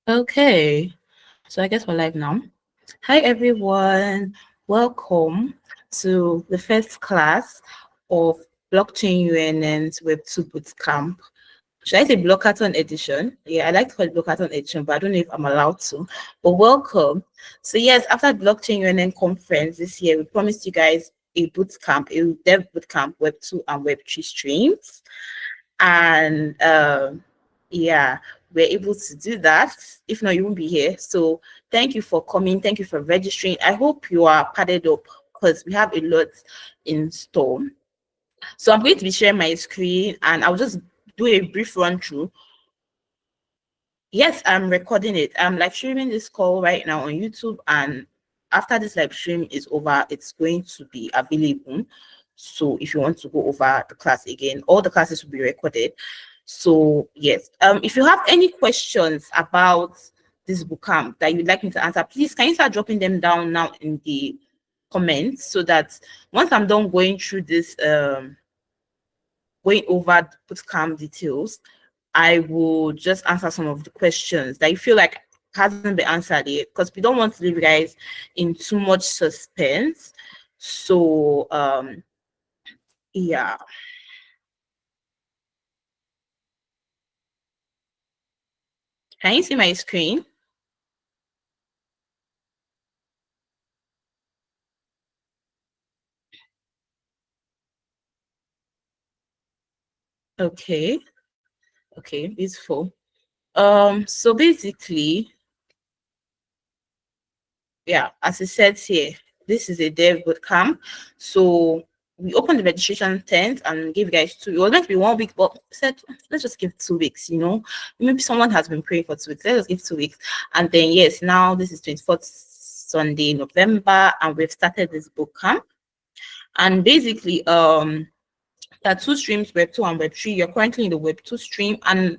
Okay, so I guess we're live now. Hi everyone, welcome to the first class of Blockchain UNN's Web2 Bootcamp. Should I say Blockathon edition? Yeah, I like to call it Blockathon edition, but I don't know if I'm allowed to. But welcome. So yes, after the Blockchain UNN conference this year, we promised you guys a bootcamp, a dev bootcamp, Web2 and Web3 streams. And yeah, we're able to do that. If not, you won't be here. So thank you for coming. Thank you for registering. I hope you are padded up because we have a lot in store. So I'm going to be sharing my screen and I'll just do a brief run through. Yes, I'm recording it. I'm live streaming this call right now on YouTube, and after this live stream is over, it's going to be available. So if you want to go over the class again, all the classes will be recorded. So yes, if you have any questions about this bootcamp that you'd like me to answer, please can you start dropping them down now in the comments so that once I'm done going through this, going over the bootcamp details, I will just answer some of the questions that you feel like hasn't been answered yet, because we don't want to leave you guys in too much suspense. So yeah. Can you see my screen? Okay. Okay, beautiful. So basically, yeah, as it says here, this is a dev bootcamp. So we opened the registration 10th and gave you guys two. It was meant to be 1 week, but said let's just give 2 weeks. You know, maybe someone has been praying for 2 weeks. Let's just give 2 weeks, and then yes, now this is 24th Sunday, November, and we've started this bootcamp. And basically, there are two streams, Web 2 and Web 3. You're currently in the Web 2 stream, and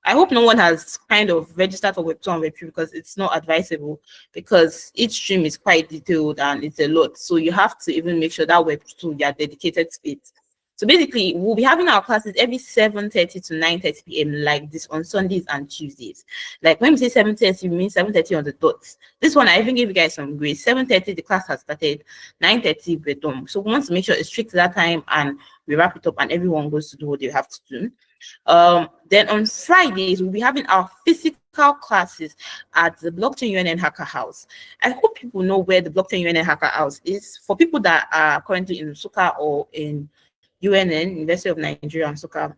I hope no one has kind of registered for Web 2 and Web 3 because it's not advisable, because each stream is quite detailed and it's a lot. So you have to even make sure that Web 2 you're dedicated to it. So basically, we'll be having our classes every 7:30 to 9:30 p.m. like this on Sundays and Tuesdays. Like when we say 7:30, we mean 7:30 on the dot. This one, I even gave you guys some grades. 7:30, the class has started. 9:30, we're done. So we want to make sure it's strict to that time and we wrap it up and everyone goes to do what they have to do. Then on Fridays, we'll be having our physical classes at the Blockchain UNN Hacker House. I hope people know where the Blockchain UNN Hacker House is. For people that are currently in Nsukka or in UNN, University of Nigeria, Nsukka,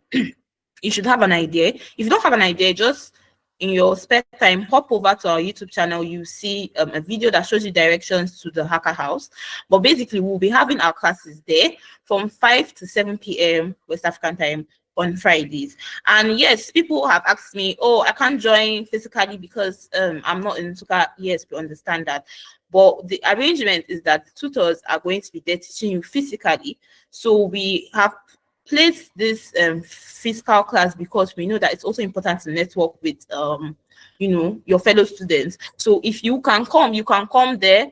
you should have an idea. If you don't have an idea, just in your spare time, hop over to our YouTube channel. You see a video that shows you directions to the Hacker House. But basically, we'll be having our classes there from 5 to 7 p.m. West African time on Fridays. And yes, people have asked me, oh, I can't join physically because I'm not in Nsukka. Yes, we understand that. But the arrangement is that the tutors are going to be there teaching you physically. So we have place this physical class because we know that it's also important to network with you know, your fellow students. So if you can come there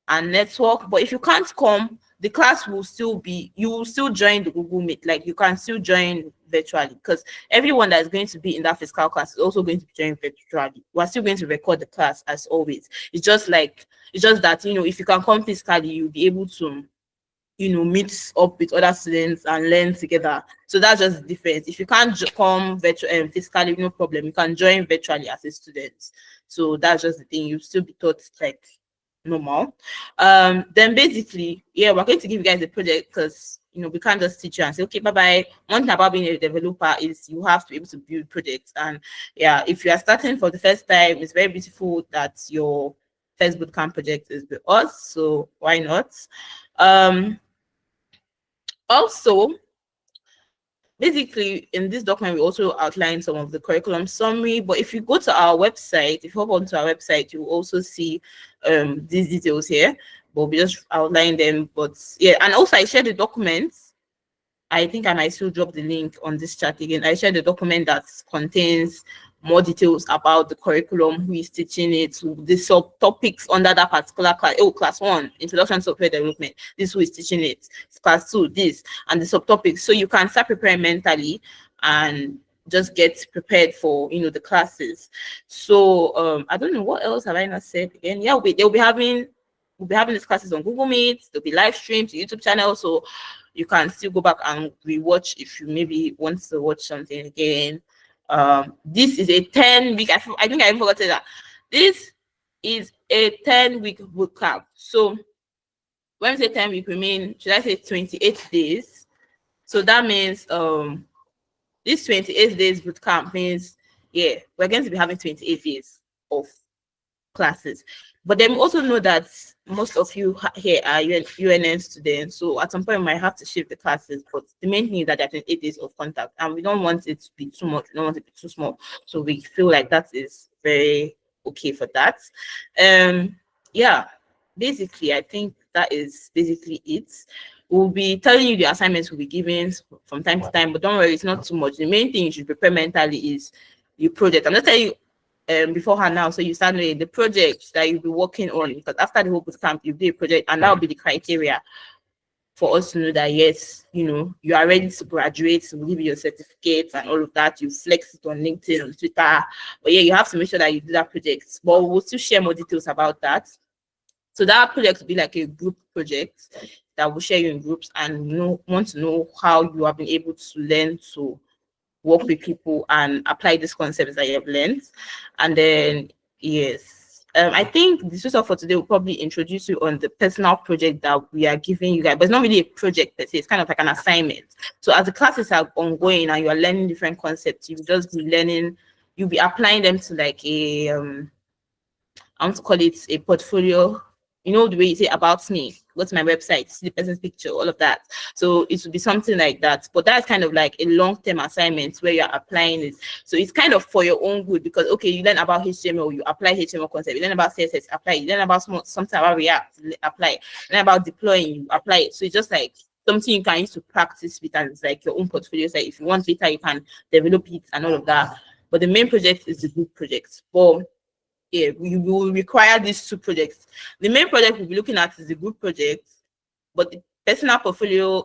and network, but if you can't come, the class will still be, you will still join the Google Meet. Like you can still join virtually, because everyone that is going to be in that physical class is also going to be joining virtually. We're still going to record the class as always. It's just that, you know, if you can come physically, you'll be able to, you know, meet up with other students and learn together. So that's just the difference. If you can't come virtually, physically, no problem. You can join virtually as a student. So that's just the thing. You still be taught like normal. Then basically, yeah, we're going to give you guys a project because, you know, we can't just teach you and say, okay, bye-bye. One thing about being a developer is you have to be able to build projects. And yeah, if you are starting for the first time, it's very beautiful that your first bootcamp project is with us. So why not? Also, basically, in this document, we also outline some of the curriculum summary. But if you go to our website, if you hop onto our website, you will also see these details here. But we just outline them. But yeah, and also I shared the documents. I think I might still drop the link on this chat again. I shared the document that contains more details about the curriculum, who is teaching it, the subtopics under that particular class. Oh, class 1, Introduction to Software Development. This who is teaching it. Class 2, this, and the subtopics. So you can start preparing mentally and just get prepared for the classes. So I don't know what else have I not said again. Yeah, we'll be having these classes on Google Meet. There'll be live streams to YouTube channel, so you can still go back and rewatch if you maybe want to watch something again. This is a 10-week. I think I even forgot that. This is a 10-week bootcamp. So when we say 10-week, we mean, should I say 28 days? So that means this 28 days bootcamp means, yeah, we're going to be having 28 days of classes. But then we also know that most of you here are UNN students, so at some point we might have to shift the classes. But the main thing is that there are 28 days of contact, and we don't want it to be too much. We don't want it to be too small. So we feel like that is very okay for that. Yeah, basically, I think that is basically it. We'll be telling you the assignments we'll be giving from time to time, but don't worry, it's not too much. The main thing you should prepare mentally is your project. I'm not telling you beforehand now, so you start knowing the project that you'll be working on, because after the whole boot camp you do a project, and that will be the criteria for us to know that yes, you are ready to graduate, so we'll give you your certificates and all of that. You flex it on LinkedIn, on Twitter, but yeah, you have to make sure that you do that project. But we'll still share more details about that. So that project will be like a group project that will share you in groups, and want to know how you have been able to learn to work with people and apply these concepts that you have learned. And then, yes, I think this is all for today. We'll probably introduce you on the personal project that we are giving you guys, but it's not really a project per se, it's kind of like an assignment. So as the classes are ongoing and you are learning different concepts, you'll just be learning, you'll be applying them to like a, I want to call it a portfolio. The way you say about me, go to my website, see the person's picture, all of that. So it would be something like that. But that's kind of like a long-term assignment where you're applying it. So it's kind of for your own good, because okay, you learn about HTML, you apply HTML concept. You learn about CSS, apply. You learn about something about React, apply. You learn about deploying, you apply it. So it's just like something you can use to practice with, and it's like your own portfolio. So if you want later, you can develop it and all of that. But the main project is the group project. But yeah, we will require these two projects. The main project we'll be looking at is the group project, but the personal portfolio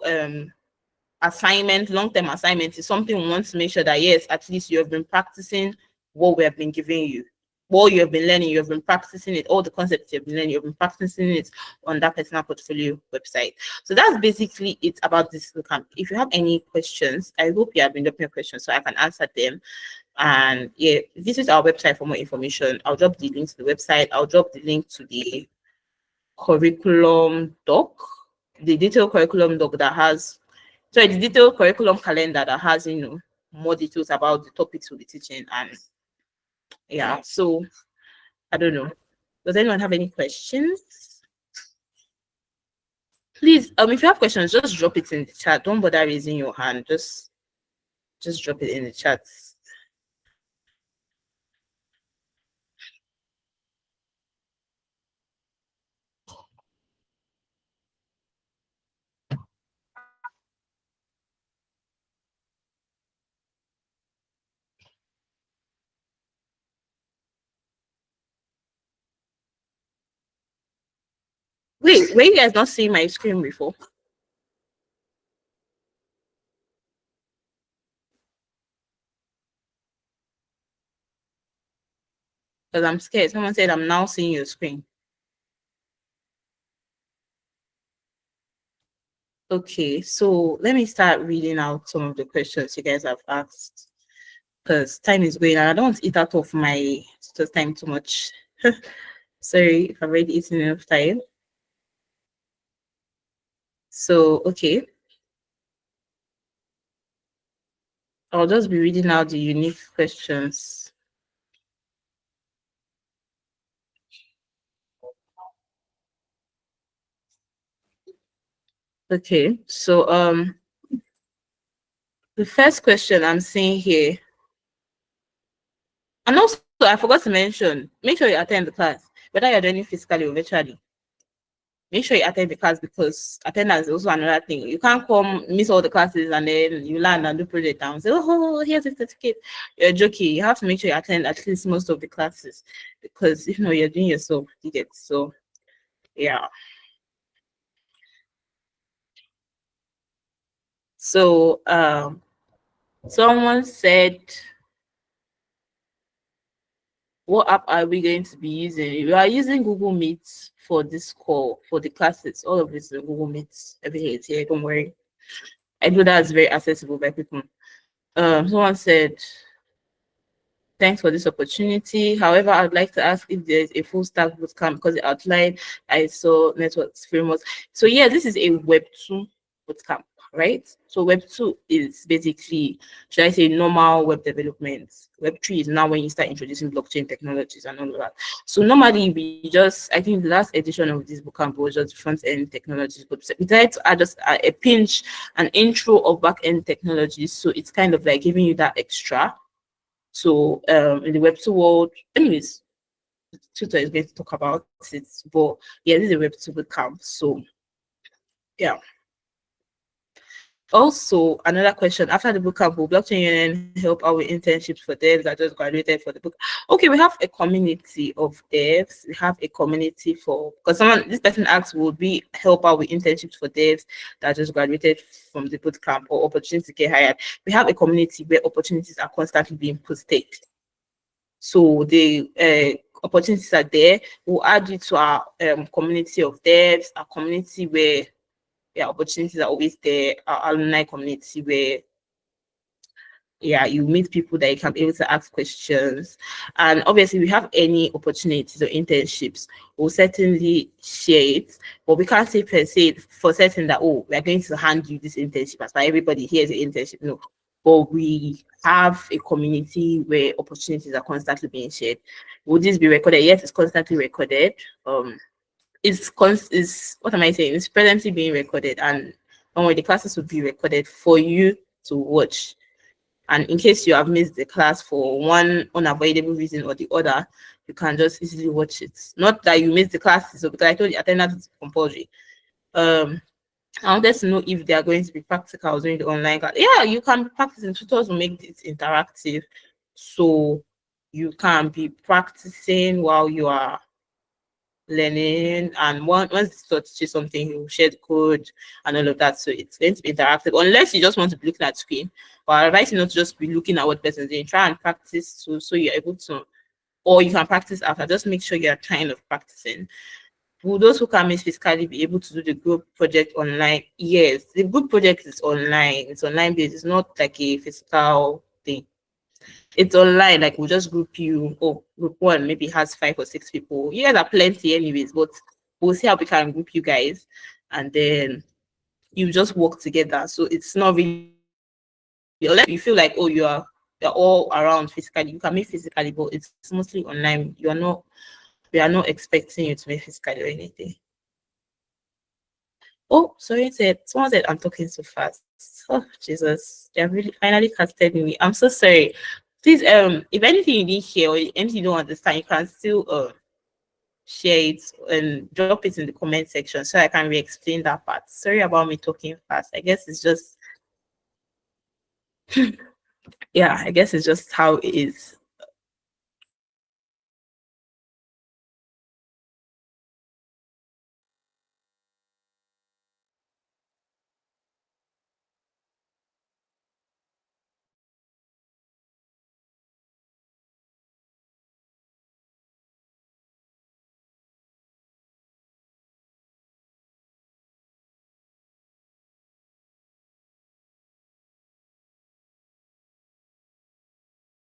assignment, long-term assignment, is something we want to make sure that yes, at least you have been practicing what we have been giving you. What you have been learning, you have been practicing it, all the concepts you have been learning, you have been practicing it on that personal portfolio website. So that's basically it about this bootcamp. If you have any questions, I hope you have been dropping your questions so I can answer them. And yeah, visit our website for more information. I'll drop the link to the website. I'll drop the link to the curriculum doc, the detailed curriculum doc that has, sorry, the detailed curriculum calendar that has, more details about the topics we'll be teaching. And yeah, so I don't know. Does anyone have any questions? Please, if you have questions, just drop it in the chat. Don't bother raising your hand. Just drop it in the chat. Wait, were you guys not seeing my screen before? Because I'm scared. Someone said I'm now seeing your screen. Okay, so let me start reading out some of the questions you guys have asked, because time is going and I don't want to eat out of my time too much. Sorry if I've already eaten enough time. So, okay. I'll just be reading out the unique questions. Okay, so the first question I'm seeing here, and also I forgot to mention, make sure you attend the class, whether you're doing it physically or virtually. Make sure you attend the class, because attendance is also another thing. You can't come miss all the classes and then you learn and do project and say, oh, here's a certificate. You're joking. You have to make sure you attend at least most of the classes, because if not, you're doing yourself. You get so yeah. So Someone said, what app are we going to be using? We are using Google Meet for this call, for the classes. All of it's in Google Meet. Everything is here, don't worry. I know that's very accessible by people. Someone said, thanks for this opportunity. However, I'd like to ask if there's a full stack bootcamp because the outline I saw networks frameworks. So yeah, this is a Web2 bootcamp, right? So Web2 is basically, should I say, normal web development. Web3 is now when you start introducing blockchain technologies and all of that. So normally we just, I think the last edition of this bootcamp was just front end technologies, but we tried to add just a pinch, an intro of back end technologies. So it's kind of like giving you that extra. So in the Web2 world, anyways, Twitter is going to talk about it, but yeah, this is a Web2 bootcamp. So yeah. Also, another question: after the bootcamp, will Blockchain Union help out with internships for devs that just graduated for the book? Okay, we have a community of devs. We have a community for, because this person asked, will we help out with internships for devs that just graduated from the bootcamp or opportunity to get hired? We have a community where opportunities are constantly being posted. So the opportunities are there. We'll add you to our community of devs, a community where opportunities are always there, our alumni community where you meet people that you can be able to ask questions. And obviously we have any opportunities or internships, we'll certainly share it, but we can't say per se for certain that, oh, we're going to hand you this internship as by everybody here's an internship. No, but we have a community where opportunities are constantly being shared. Will this be recorded? Yes, it's constantly recorded. Is what am I saying? It's presently being recorded, and the classes will be recorded for you to watch. And in case you have missed the class for one unavoidable reason or the other, you can just easily watch it. Not that you missed the classes, because I told you attendance is compulsory. I wanted to know if they are going to be practical during the online class. Yeah, you can be practicing. Tutors will make it interactive, so you can be practicing while you are learning, and once the teacher something, he'll share the code and all of that. So it's going to be interactive, unless you just want to be looking at screen. But I advise you not to just be looking at what person is doing. Try and practice so you're able to, or you can practice after. Just make sure you're kind of practicing. Will those who can miss physically be able to do the group project online? Yes, the group project is online. It's online based. It's not like a physical thing. It's online, like we'll just group you. Oh, group one maybe has 5 or 6 people. You guys are plenty anyways, but we'll see how we can group you guys, and then you just work together. So it's not really, unless you feel like, oh, you're all around physically, you can meet physically, but it's mostly online. We are not expecting you to meet physically or anything. Oh, sorry, someone said I'm talking too fast. Oh, Jesus, they have really finally casted me. I'm so sorry. Please, if anything you didn't hear or anything you don't understand, you can still share it and drop it in the comment section so I can re-explain that part. Sorry about me talking fast. I guess it's just yeah, I guess it's just how it is.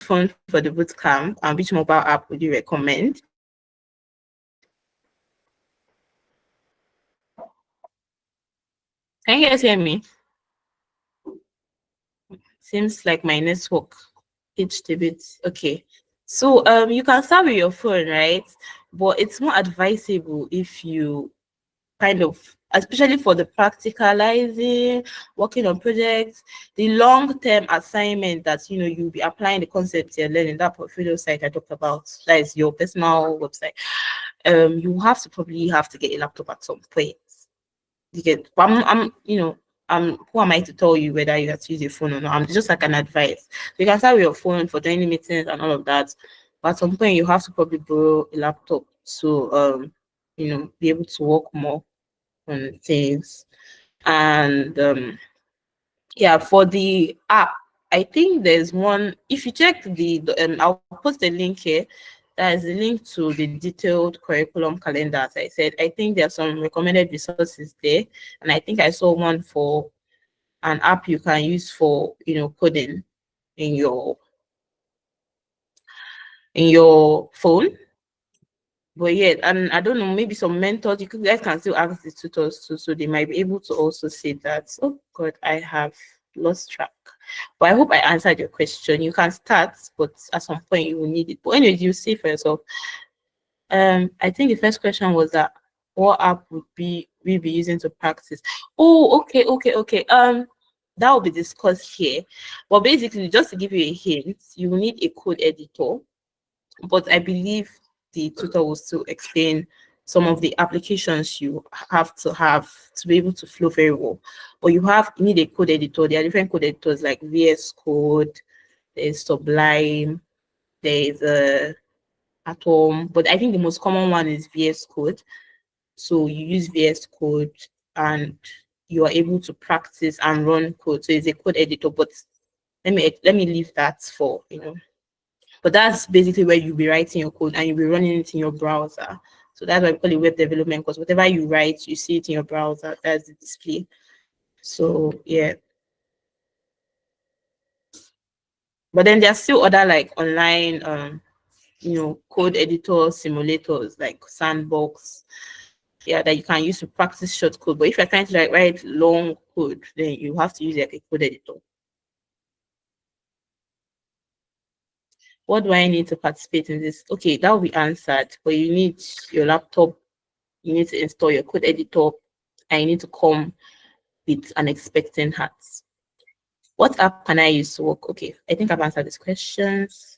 Phone for the boot camp, and which mobile app would you recommend? Can you guys hear me? Seems like my network pitched a bit. Okay. So you can start with your phone, right? But it's more advisable if you kind of, especially for the practicalizing, working on projects, the long-term assignment that you'll be applying the concepts you're learning, that portfolio site I talked about, that is your personal website. You probably have to get a laptop at some point. You get, I'm who am I to tell you whether you have to use your phone or not? I'm just like an advice. So you can start with your phone for joining meetings and all of that. But at some point you have to probably borrow a laptop to be able to work more on things. And yeah, for the app, I think there's one. If you check I'll post the link here. That is a link to the detailed curriculum calendar. As I said, I think there are some recommended resources there, and I think I saw one for an app you can use for coding in your phone. But yeah, and I don't know, maybe some mentors, you guys can still ask the tutors too, so they might be able to also say that. Oh God, I have lost track. But I hope I answered your question. You can start, but at some point you will need it. But anyways, you see for yourself. I think the first question was that what app would we be using to practice? Oh, okay. That will be discussed here. But basically, just to give you a hint, you will need a code editor. But I believe the tutor will still explain some of the applications you have to be able to flow very well. But you need a code editor. There are different code editors like VS Code, there's Sublime, there's Atom, but I think the most common one is VS Code. So you use VS Code and you are able to practice and run code. So it's a code editor, but let me leave that for But that's basically where you'll be writing your code and you'll be running it in your browser. So that's why we call it web development, because whatever you write, you see it in your browser. That's the display. So yeah. But then there's still other like online code editor simulators like Sandbox. Yeah, that you can use to practice short code. But if you're trying to like write long code, then you have to use like a code editor. What do I need to participate in this? Okay, that will be answered. But you need your laptop, you need to install your code editor, and you need to come with an expecting hat. What app can I use to work? Okay, I think I've answered these questions.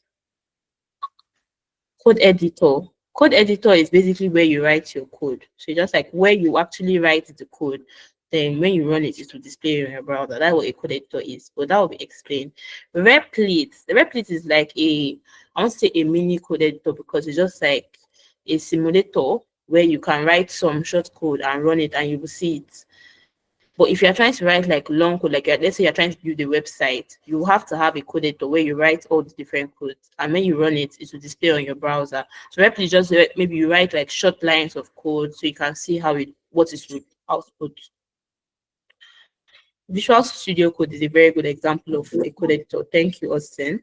Code editor. Code editor is basically where you write your code. So just like where you actually write the code, then when you run it, it will display in your browser. That's what a code editor is. But that will be explained. Replit. The Replit is like I won't say a mini code editor because it's just like a simulator where you can write some short code and run it and you will see it. But if you're trying to write like long code, like let's say you're trying to build a website, you have to have a code editor where you write all the different codes, and when you run it, it will display on your browser. So Replit just maybe you write like short lines of code so you can see what is the output. Visual Studio Code is a very good example of a code editor. Thank you, Austin.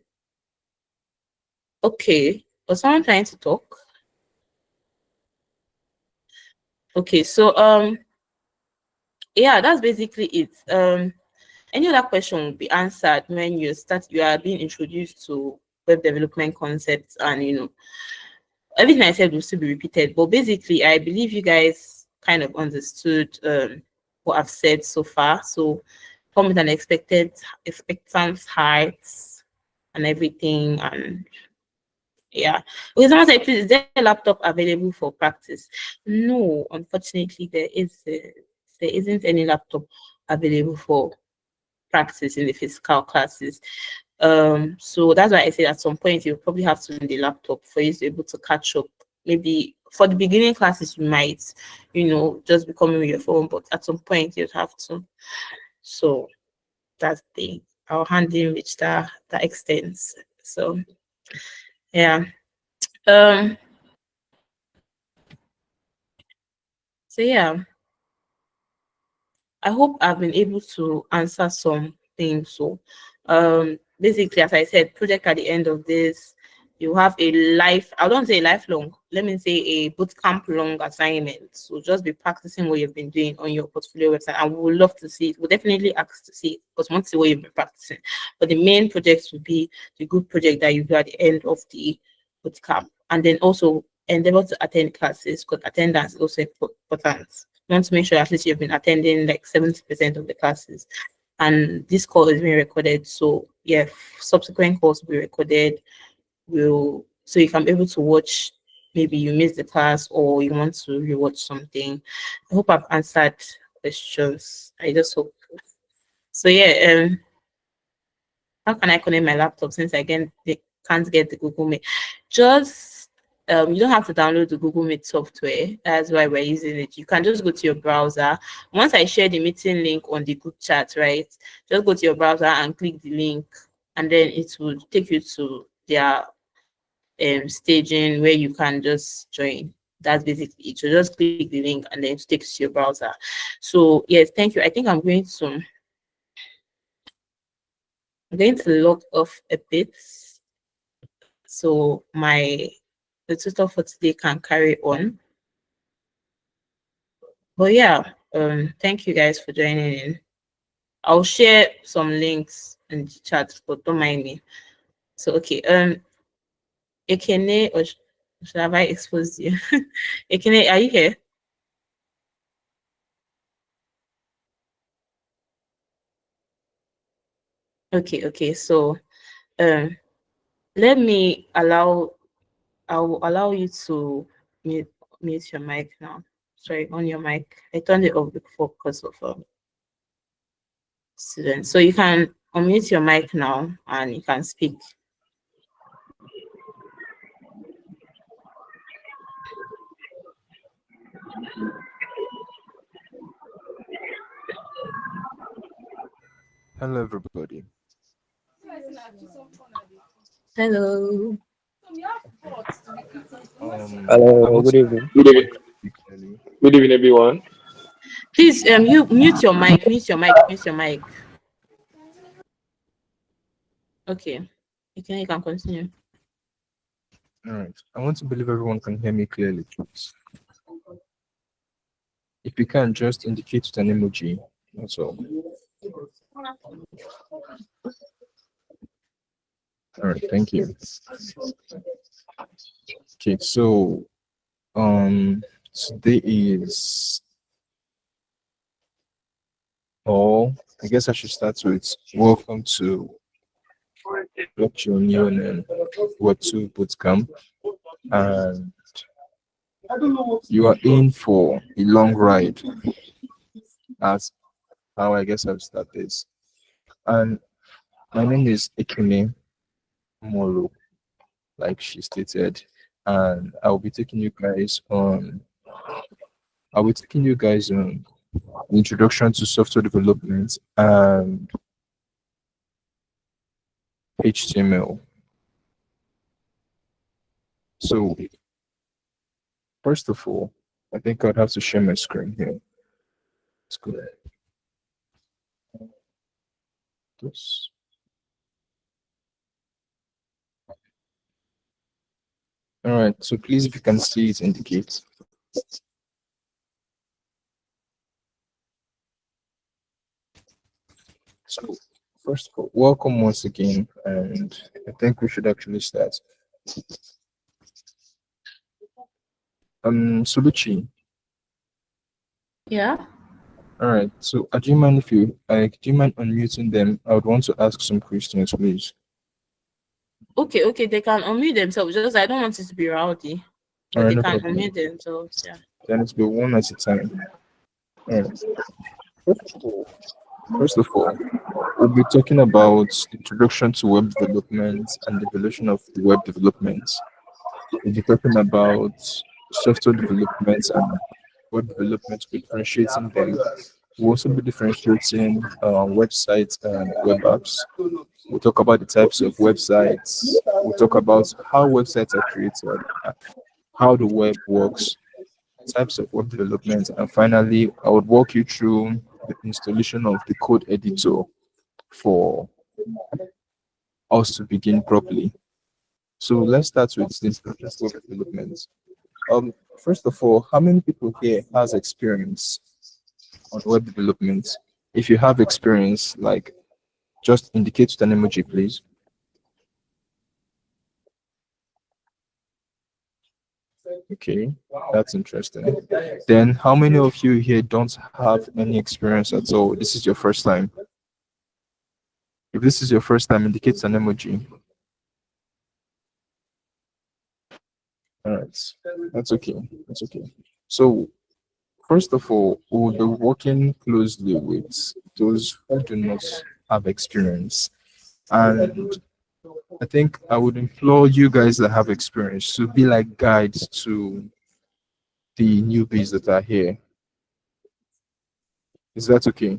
Okay, was someone trying to talk? Okay, so yeah, that's basically it. Any other question will be answered when you are being introduced to web development concepts, and everything I said will still be repeated. But basically, I believe you guys kind of understood what I've said so far. So come with an expectant heights and everything, and yeah. Okay, someone said, please, is there a laptop available for practice? No, unfortunately, there isn't any laptop available for practice in the physical classes. So that's why I said at some point you'll probably have to use the laptop for you to be able to catch up. Maybe for the beginning classes you might, just be coming with your phone, but at some point you'd have to. So that's our handling which that extends. So yeah. So yeah. I hope I've been able to answer some things. So basically, as I said, project at the end of this, you have I don't say lifelong, let me say a bootcamp long assignment. So just be practicing what you've been doing on your portfolio website. And we would love to see it. We'll definitely ask to see it because we want to see what you've been practicing. But the main projects will be the group project that you do at the end of the bootcamp. And then also endeavor to attend classes because attendance is also important. You want to make sure at least you've been attending like 70% of the classes. And this call is being recorded. So yeah, subsequent calls will be recorded. So you can be able to watch, maybe you missed the class or you want to rewatch something. I hope I've answered questions. I just hope. So yeah, how can I connect my laptop since I can't get the Google Meet? Just you don't have to download the Google Meet software. That's why we're using it. You can just go to your browser. Once I share the meeting link on the group chat, right? Just go to your browser and click the link and then it will take you to their staging where you can just join. That's basically it. So just click the link and then it takes to your browser. So yes, thank you. I think I'm going to log off a bit so the tutor for today can carry on. But yeah, thank you guys for joining in. I'll share some links in the chat, but don't mind me. So okay, Ekene, or should have I exposed you? Ekene, are you here? Okay. So let me I'll allow you to mute your mic now. Sorry, on your mic. I turned it off before because of students. So you can unmute your mic now and you can speak. Hello, everybody. Hello. Hello, good evening. Good evening. Good evening, everyone. Please you mute your mic, mute your mic. Okay. You can continue. All right. I want to believe everyone can hear me clearly, please. If you can, just indicate with an emoji. That's all. All right. Thank you. Okay. So, today is I guess I should start with welcome to Blockchain Union Web2 Bootcamp, and you are in for a long ride. As how I guess I'll start this. And my name is Ekene Molo, like she stated, and I'll be taking you guys on introduction to software development and HTML. So first of all, I think I'd have to share my screen here. Let's go ahead. This. All right, so please, if you can see it, indicate. So first of all, welcome once again, and I think we should actually start. Suluchi. Yeah. All right. So, do you mind if do you mind unmuting them? I would want to ask some questions, please. Okay, they can unmute themselves. Just I don't want it to be rowdy. But they No can problem. unmute themselves, yeah. Then it's be one at a time. All right. First of all, we'll be talking about the introduction to web development and the evolution of the web development. We'll be talking about software development and web development, differentiating them. We'll also be differentiating websites and web apps. We'll talk about the types of websites. We'll talk about how websites are created, how the web works, types of web development, and finally, I would walk you through the installation of the code editor for us to begin properly. So let's start with the introduction to web development. First of all, how many people here has experience on web development? If you have experience, like, just indicate with an emoji, please. Okay, that's interesting. Then how many of you here don't have any experience at all? This is your first time. If this is your first time, indicate an emoji. All right, that's okay. That's okay. So first of all, we'll be working closely with those who do not have experience. And I think I would implore you guys that have experience to be like guides to the newbies that are here. Is that okay?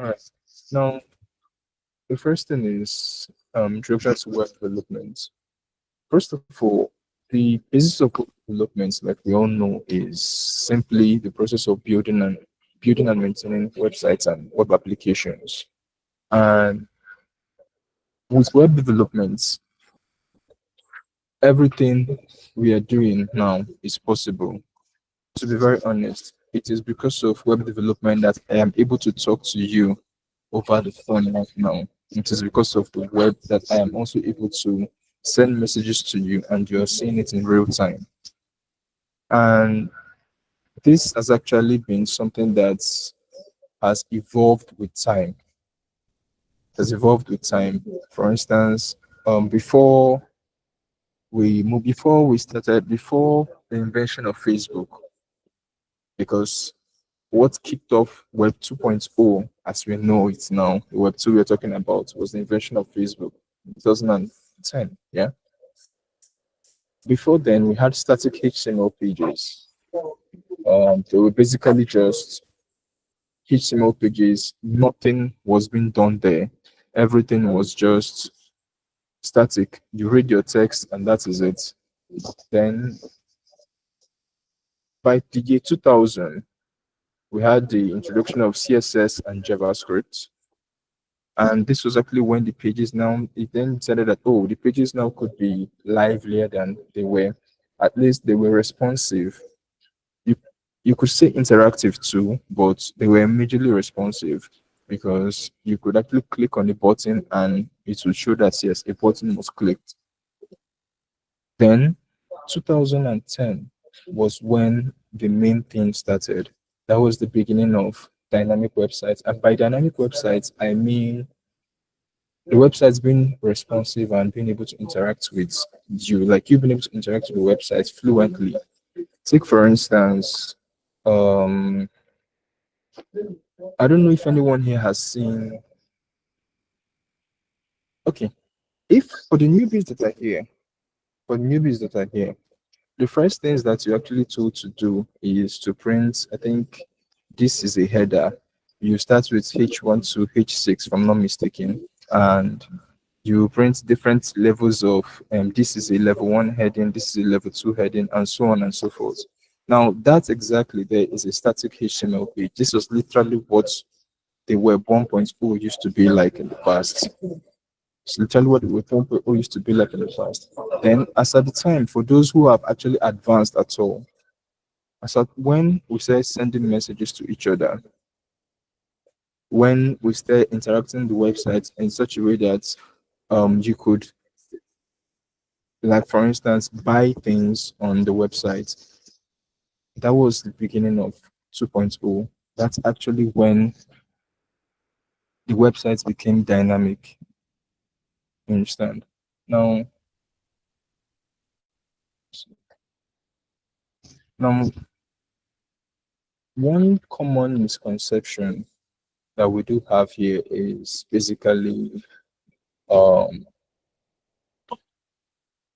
All right. Now, the first thing is introduction to web development. First of all, the basis of web development, like we all know, is simply the process of building and maintaining websites and web applications. And with web development, everything we are doing now is possible. To be very honest, it is because of web development that I am able to talk to you over the phone right now. It is because of the web that I am also able to send messages to you and you're seeing it in real time. And this has actually been something that has evolved with time. Has evolved with time. For instance, before the invention of Facebook, because what kicked off Web 2.0, as we know it now, the Web 2 we're talking about, was the invention of Facebook in 2010. Yeah. Before then, we had static HTML pages. They were basically just HTML pages. Nothing was being done there. Everything was just static. You read your text, and that is it. Then, by the year 2000, we had the introduction of CSS and JavaScript. And this was actually when the pages now, it then decided that, oh, the pages now could be livelier than they were. At least they were responsive. You could say interactive too, but they were majorly responsive because you could actually click on the button and it would show that, yes, a button was clicked. Then 2010 was when the main thing started. That was the beginning of dynamic websites. And by dynamic websites, I mean the website's being responsive and being able to interact with you, like you've been able to interact with the website fluently. Take, for instance, I don't know if anyone here has seen. Okay, if for the newbies that are here, the first things that you're actually told to do is to print. I think this is a header. You start with H1 to H6, if I'm not mistaken, and you print different levels of. This is a level 1 heading. This is a level 2 heading, and so on and so forth. Now, that exactly there is a static HTML page. This was literally what the Web 1.0 used to be like in the past. It's literally what the Web 1.0 used to be like in the past. Then, as at the time, for those who have actually advanced at all, as at when we start sending messages to each other, when we start interacting the website in such a way that you could, like for instance, buy things on the website. That was the beginning of 2.0. That's actually when the websites became dynamic. You understand? Now, one common misconception that we do have here is basically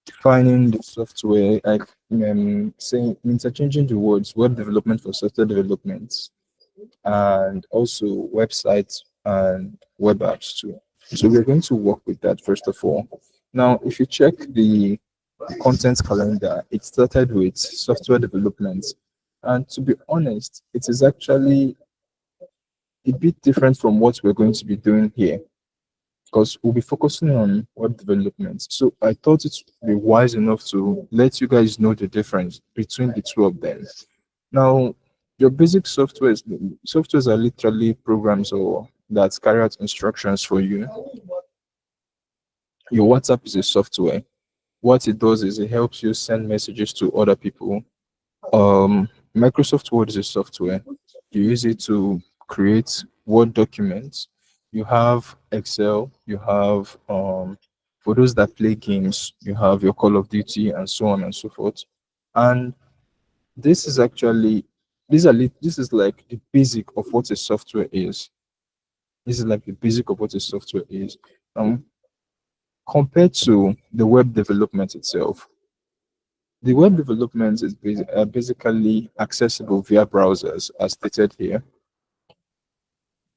defining the software, like saying interchanging the words web development for software development, and also websites and web apps too. So we're going to work with that first of all. Now, if you check the content calendar, it started with software development. And to be honest, it is actually a bit different from what we're going to be doing here, because we'll be focusing on web development. So I thought it would be wise enough to let you guys know the difference between the two of them. Now, your basic softwares are literally programs or that carry out instructions for you. Your WhatsApp is a software. What it does is it helps you send messages to other people. Microsoft Word is a software. You use it to create Word documents. You have Excel. You have for those that play games, you have your Call of Duty and so on and so forth. And this is actually this is like the basic of what a software is. This is like the basic of what a software is. Compared to the web development itself, the web development is basically accessible via browsers, as stated here.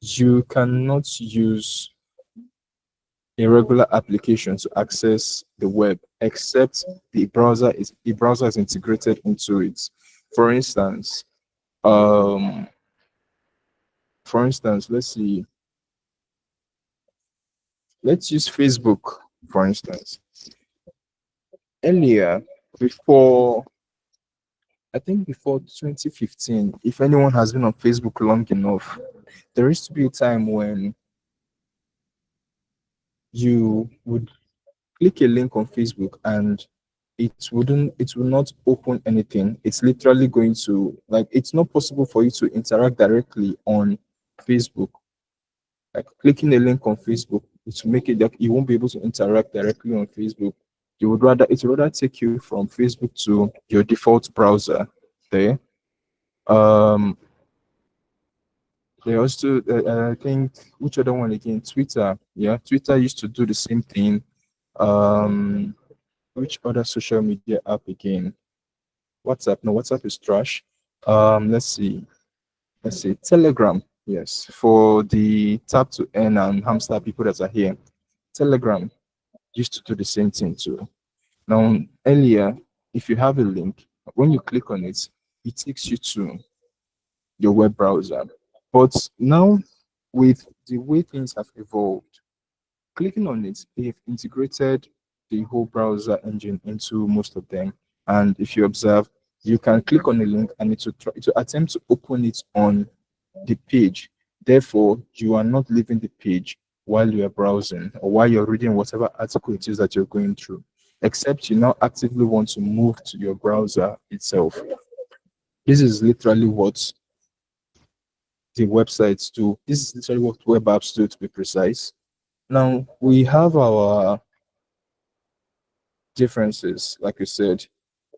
you cannot use a regular application to access the web except the browser is integrated into it. For instance, um, let's see, let's use Facebook, for instance. Earlier, before I think before 2015, if anyone has been on Facebook long enough, there used to be a time when you would click a link on Facebook and it will not open anything. It's literally going to, like, it's not possible for you to interact directly on Facebook. Like clicking a link on Facebook, it will make it that you won't be able to interact directly on Facebook. It would rather take you from Facebook to your default browser there. Um, they also, I think, which other one again? Twitter. Yeah, Twitter used to do the same thing. Um, which other social media app again? WhatsApp. No, WhatsApp is trash. Let's see. Telegram. Yes, for the tap to earn and hamster people that are here. Telegram used to do the same thing too. Now, earlier, if you have a link, when you click on it, it takes you to your web browser. But now, with the way things have evolved, clicking on it, they've integrated the whole browser engine into most of them. And if you observe, you can click on a link and it will attempt to open it on the page. Therefore, you are not leaving the page while you are browsing or while you're reading whatever article it is that you're going through, except you now actively want to move to your browser itself. This is literally what the websites do. This is literally what web apps do, to be precise. Now, we have our differences, like you said.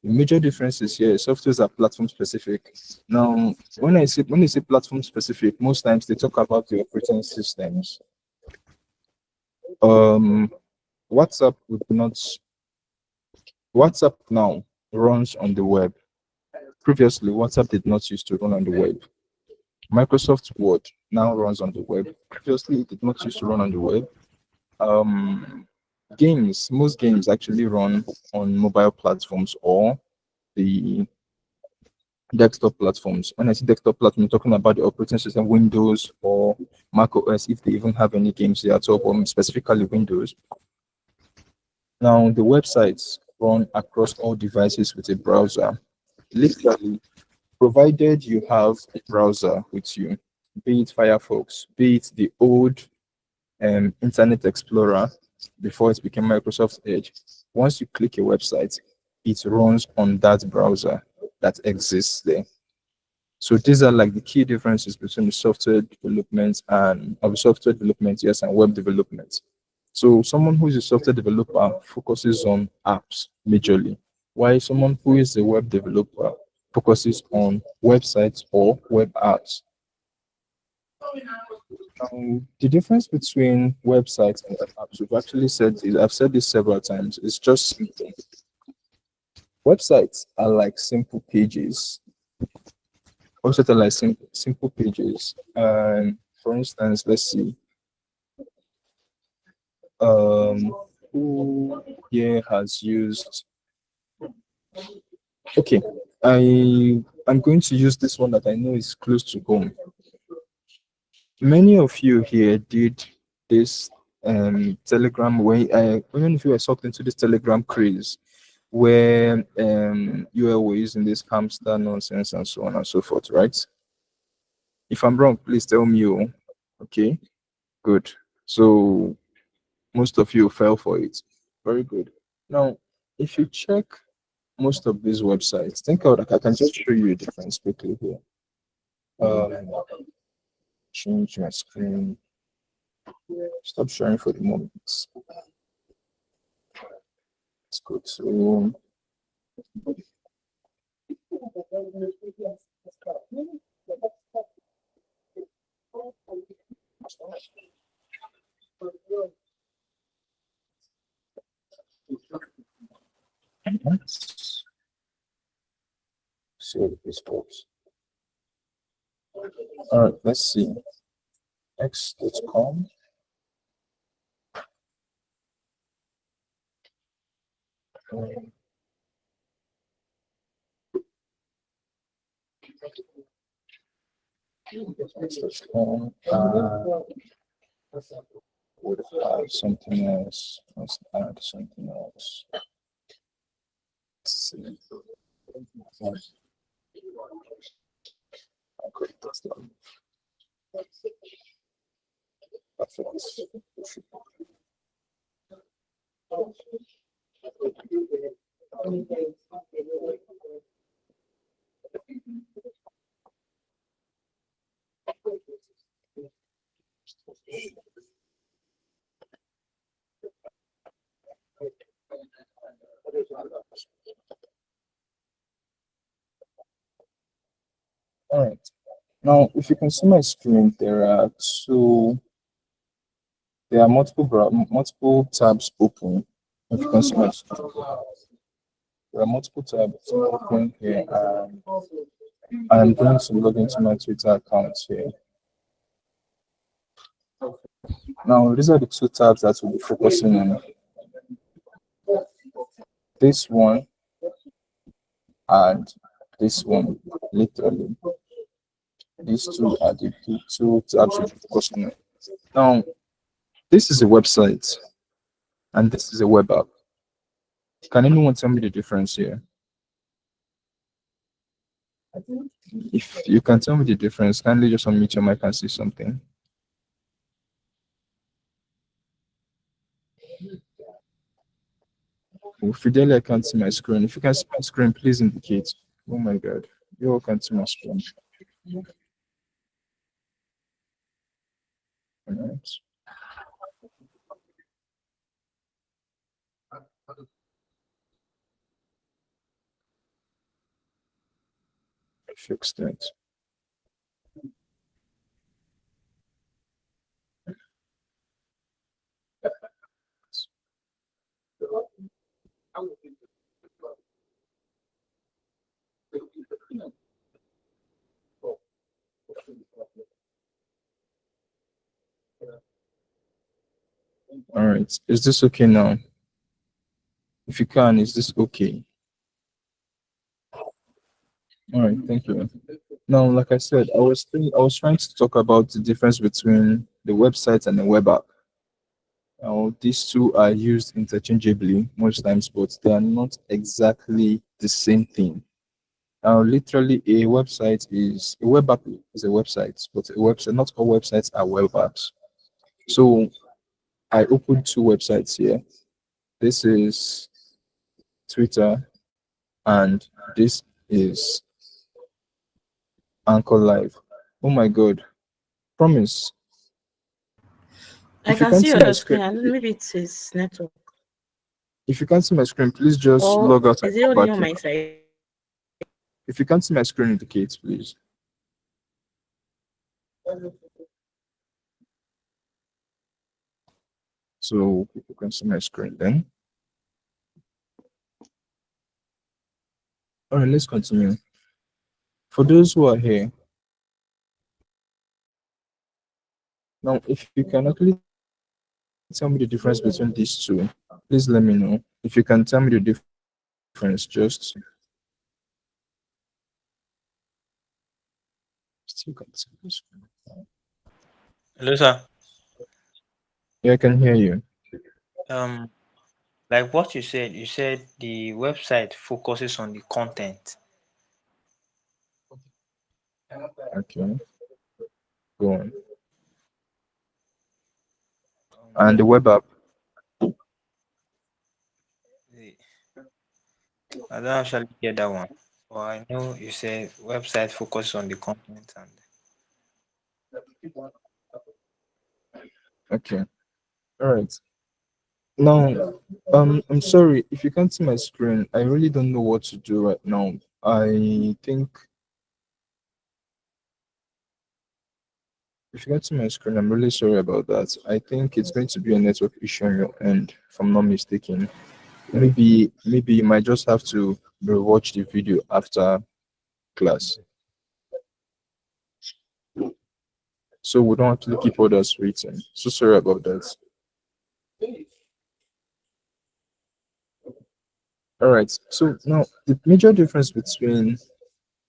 The major differences here, softwares are platform specific. Now, when I say platform specific, most times they talk about the operating systems. WhatsApp would not. WhatsApp now runs on the web. Previously, WhatsApp did not used to run on the web. Microsoft Word now runs on the web. Previously, it did not used to run on the web. Most games actually run on mobile platforms or the desktop platforms. When I say desktop platform, I'm talking about the operating system, Windows or Mac OS, if they even have any games there at all, or specifically Windows. Now, the websites run across all devices with a browser. Literally, provided you have a browser with you, be it Firefox, be it the old Internet Explorer before it became Microsoft Edge, once you click a website, it runs on that browser that exists there. So these are like the key differences between the software development and yes, and web development. So someone who is a software developer focuses on apps majorly, while someone who is a web developer focuses on websites or web apps. The difference between websites and web apps, I've said this several times, it's just simple. Websites are like simple pages. Websites are like simple pages. For instance, let's see. Who here has used? Okay, I'm going to use this one that I know is close to home. Many of you here did this Telegram way. Many of you are sucked into this Telegram craze where you were using this hamster nonsense and so on and so forth, right? If I'm wrong, please tell me. Okay, good. So most of you fell for it. Very good. Now, if you check most of these websites, think out. I can just show you a difference quickly here. Change my screen. Stop sharing for the moment. Let's go to so this works. All right, let's see. x.com. X.com. Would have something else. Let's add something else. Let's see. Okay, that's done. Perfect. All right. Now, if you can see my screen, there are multiple tabs open. If you can see my screen, there are multiple tabs open here, and I'm going to log into my Twitter account here. Now, these are the two tabs that we'll be focusing on. This one and this one, literally. These two are the two tabs we'll be focusing on. Now, this is a website and this is a web app. Can anyone tell me the difference here? If you can tell me the difference, kindly just unmute your mic and say something. Oh, Fidelia, I can't see my screen. If you can see my screen, please indicate. Oh my God, you all can't see my screen. All right. I fixed it. All right, is this okay now? If you can, is this okay? All right, thank you. Now, like I said, I was trying to talk about the difference between the website and the web app. Now, these two are used interchangeably most times, but they are not exactly the same thing. Now, literally, a web app is a website, but a website, not all websites are web apps. So I opened two websites here. This is Twitter, and this is Anchor Live. Oh my God! Promise. I can see your screen. I don't know, maybe it's his network. If you can't see my screen, please just log out. Is it only on my side? If you can't see my screen, indicate, please. So people can see my screen then. All right, let's continue. For those who are here, now if you can actually tell me the difference between these two, please let me know. If you can tell me the difference, just still can't see my screen. Hello, sir. Yeah, I can hear you. Like what you said the website focuses on the content. Okay. Go on. And the web app? I don't actually get that one. But I know you said website focuses on the content and okay. All right. Now, I'm sorry if you can't see my screen. I really don't know what to do right now. I think if you can't see my screen, I'm really sorry about that. I think it's going to be a network issue on your end, if I'm not mistaken. Maybe you might just have to rewatch the video after class. so we don't actually keep orders written. So sorry about that. All right. So now the major difference between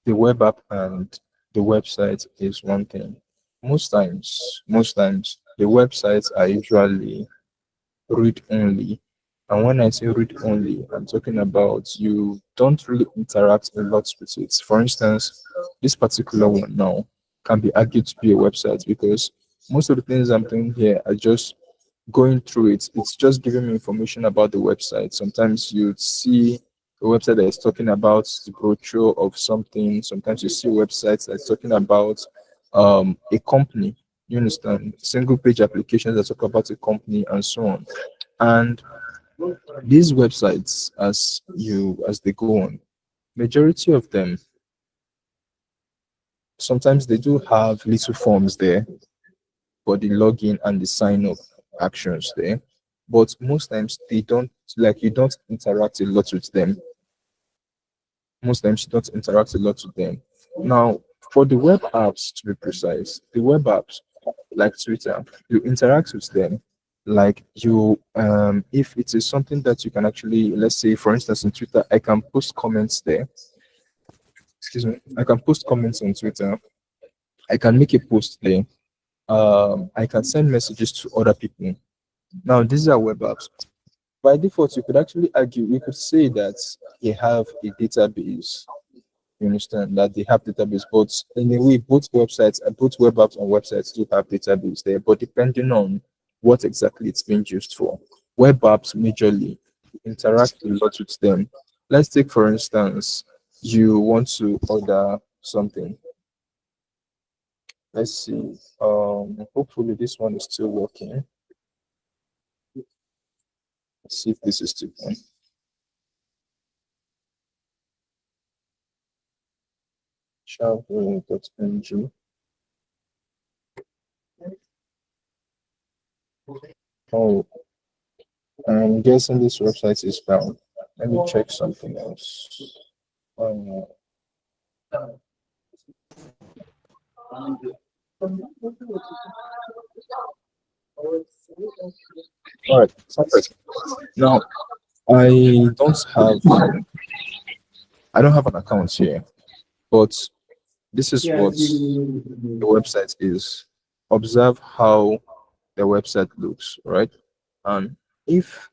the web app and the website is one thing. Most times, the websites are usually read only. And when I say read only, I'm talking about you don't really interact a lot with it. For instance, this particular one now can be argued to be a website because most of the things I'm doing here are just going through it. It's just giving me information about the website. Sometimes you'd see a website that is talking about the brochure of something. Sometimes you see websites that's talking about a company. You understand? Single page applications that talk about a company and so on. And these websites, as they go on, majority of them, sometimes they do have little forms there for the login and the sign up actions there. But most times they don't, like, you don't interact a lot with them. Most times you don't interact a lot with them. Now, for the web apps, to be precise, the web apps like Twitter, you interact with them. Like you, if it is something that you can actually, let's say, for instance, on Twitter, I can post comments there. Excuse me, I can post comments on Twitter. I can make a post there. I can send messages to other people. Now, these are web apps. By default, you could actually argue, we could say that they have a database. You understand that they have database, but in a way, both websites, both web apps and websites do have database there, but depending on what exactly it's being used for. Web apps majorly interact a lot with them. Let's take, for instance, you want to order something. Let's see. Hopefully this one is still working. Let's see if this is still on. Travel.ng. Oh, I'm guessing this website is down. Let me check something else. All right, perfect. Now, I don't have an account here, but this is what the website is. Observe how the website looks, right? And if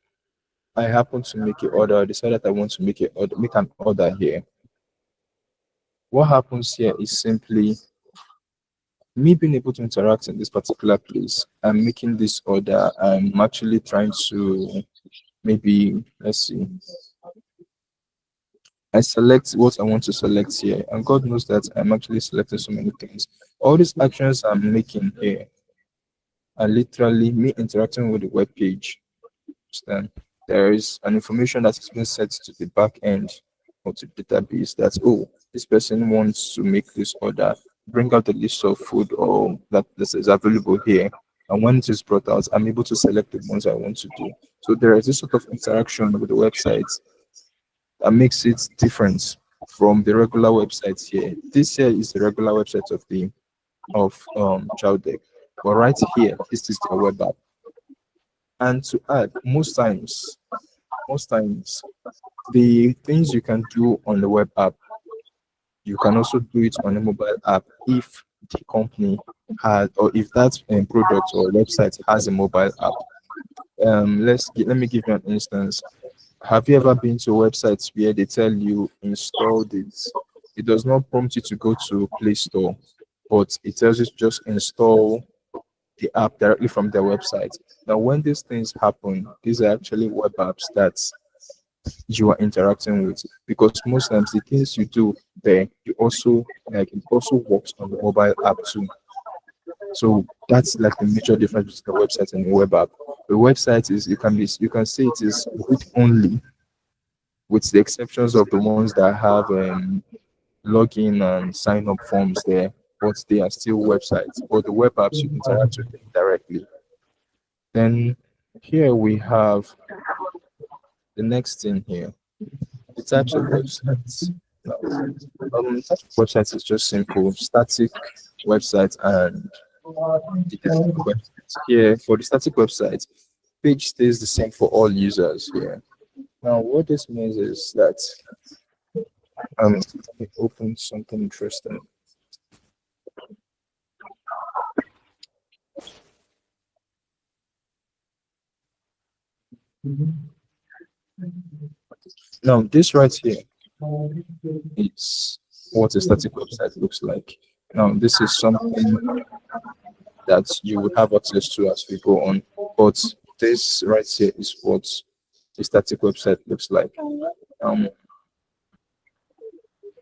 I happen to make an order, I decide that I want to make an order here. What happens here is simply me being able to interact in this particular place. I'm making this order. I'm actually trying to maybe, let's see. I select what I want to select here, and God knows that I'm actually selecting so many things. All these actions I'm making here are literally me interacting with the web page. Then there is an information that has been set to the back end of the database that, oh, this person wants to make this order, bring out the list of food or that this is available here. And when it is brought out, I'm able to select the ones I want to do. So there is this sort of interaction with the website that makes it different from the regular websites here. This here is the regular website of Chowdeck. But right here, this is the web app. And to add, most times, the things you can do on the web app, you can also do it on a mobile app if the company has, or if that product or website has a mobile app. Let me give you an instance. Have you ever been to websites where they tell you install this? It does not prompt you to go to Play Store, but it tells you to just install the app directly from their website. Now, when these things happen, these are actually web apps that you are interacting with, because most times the things you do there, it also works on the mobile app too. So that's like the major difference between the website and the web app. The website is, you can say it is read only, with the exceptions of the ones that have login and sign up forms there, but they are still websites. But the web apps, you interact with them directly. Then here we have the next thing here, the types of websites. Types of websites is just simple static websites and the dynamic website. Here, for the static website, page stays the same for all users here. Now, what this means is that let me open something interesting. Now, this right here is what a static website looks like. Now, this is something that you would have access to as we go on, but this right here is what a static website looks like.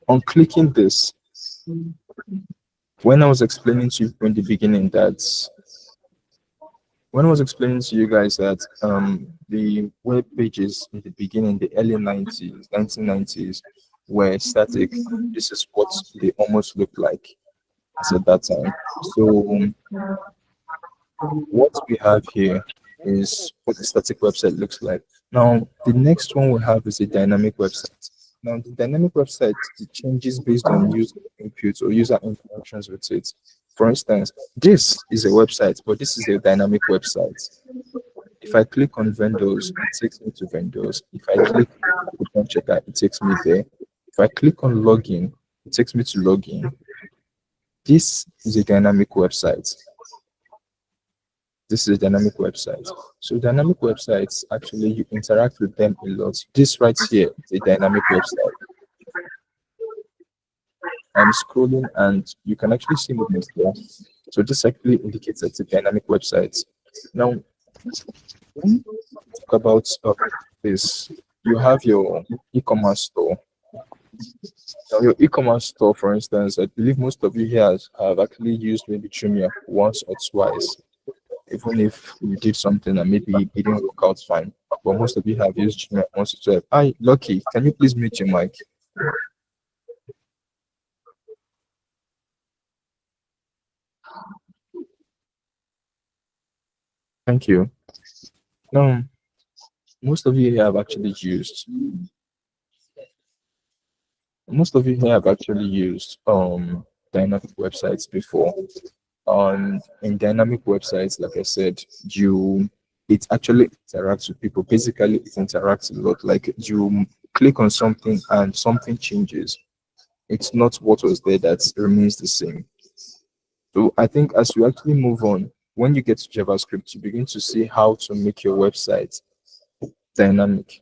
On clicking this, when I was explaining to you in the beginning that when I was explaining to you guys that the web pages in the beginning, the early 90s, 1990s, were static, this is what they almost look like at that time. So what we have here is what a static website looks like. Now, the next one we have is a dynamic website. Now, the dynamic website, it changes based on user input or user interactions with it. For instance, this is a website, but this is a dynamic website. If I click on vendors, it takes me to vendors. If I click on checker, it takes me there. If I click on login, it takes me to login. This is a dynamic website. This is a dynamic website. So dynamic websites, actually, you interact with them a lot. This right here is a dynamic website. I'm scrolling and you can actually see movements there. So this actually indicates that it's a dynamic website. Now, when you talk about this, you have your e-commerce store. Now, your e-commerce store, for instance, I believe most of you here have actually used maybe Jumia once or twice. Even if you did something and maybe it didn't work out fine, but most of you have used Jumia once or twice. Hi, Lucky, can you please mute your mic? Thank you. Now, most of you here have actually used dynamic websites before. In dynamic websites, like I said, it actually interacts with people. Basically, it interacts a lot. Like you click on something and something changes. It's not what was there that remains the same. So I think as you actually move on, when you get to JavaScript, you begin to see how to make your website dynamic.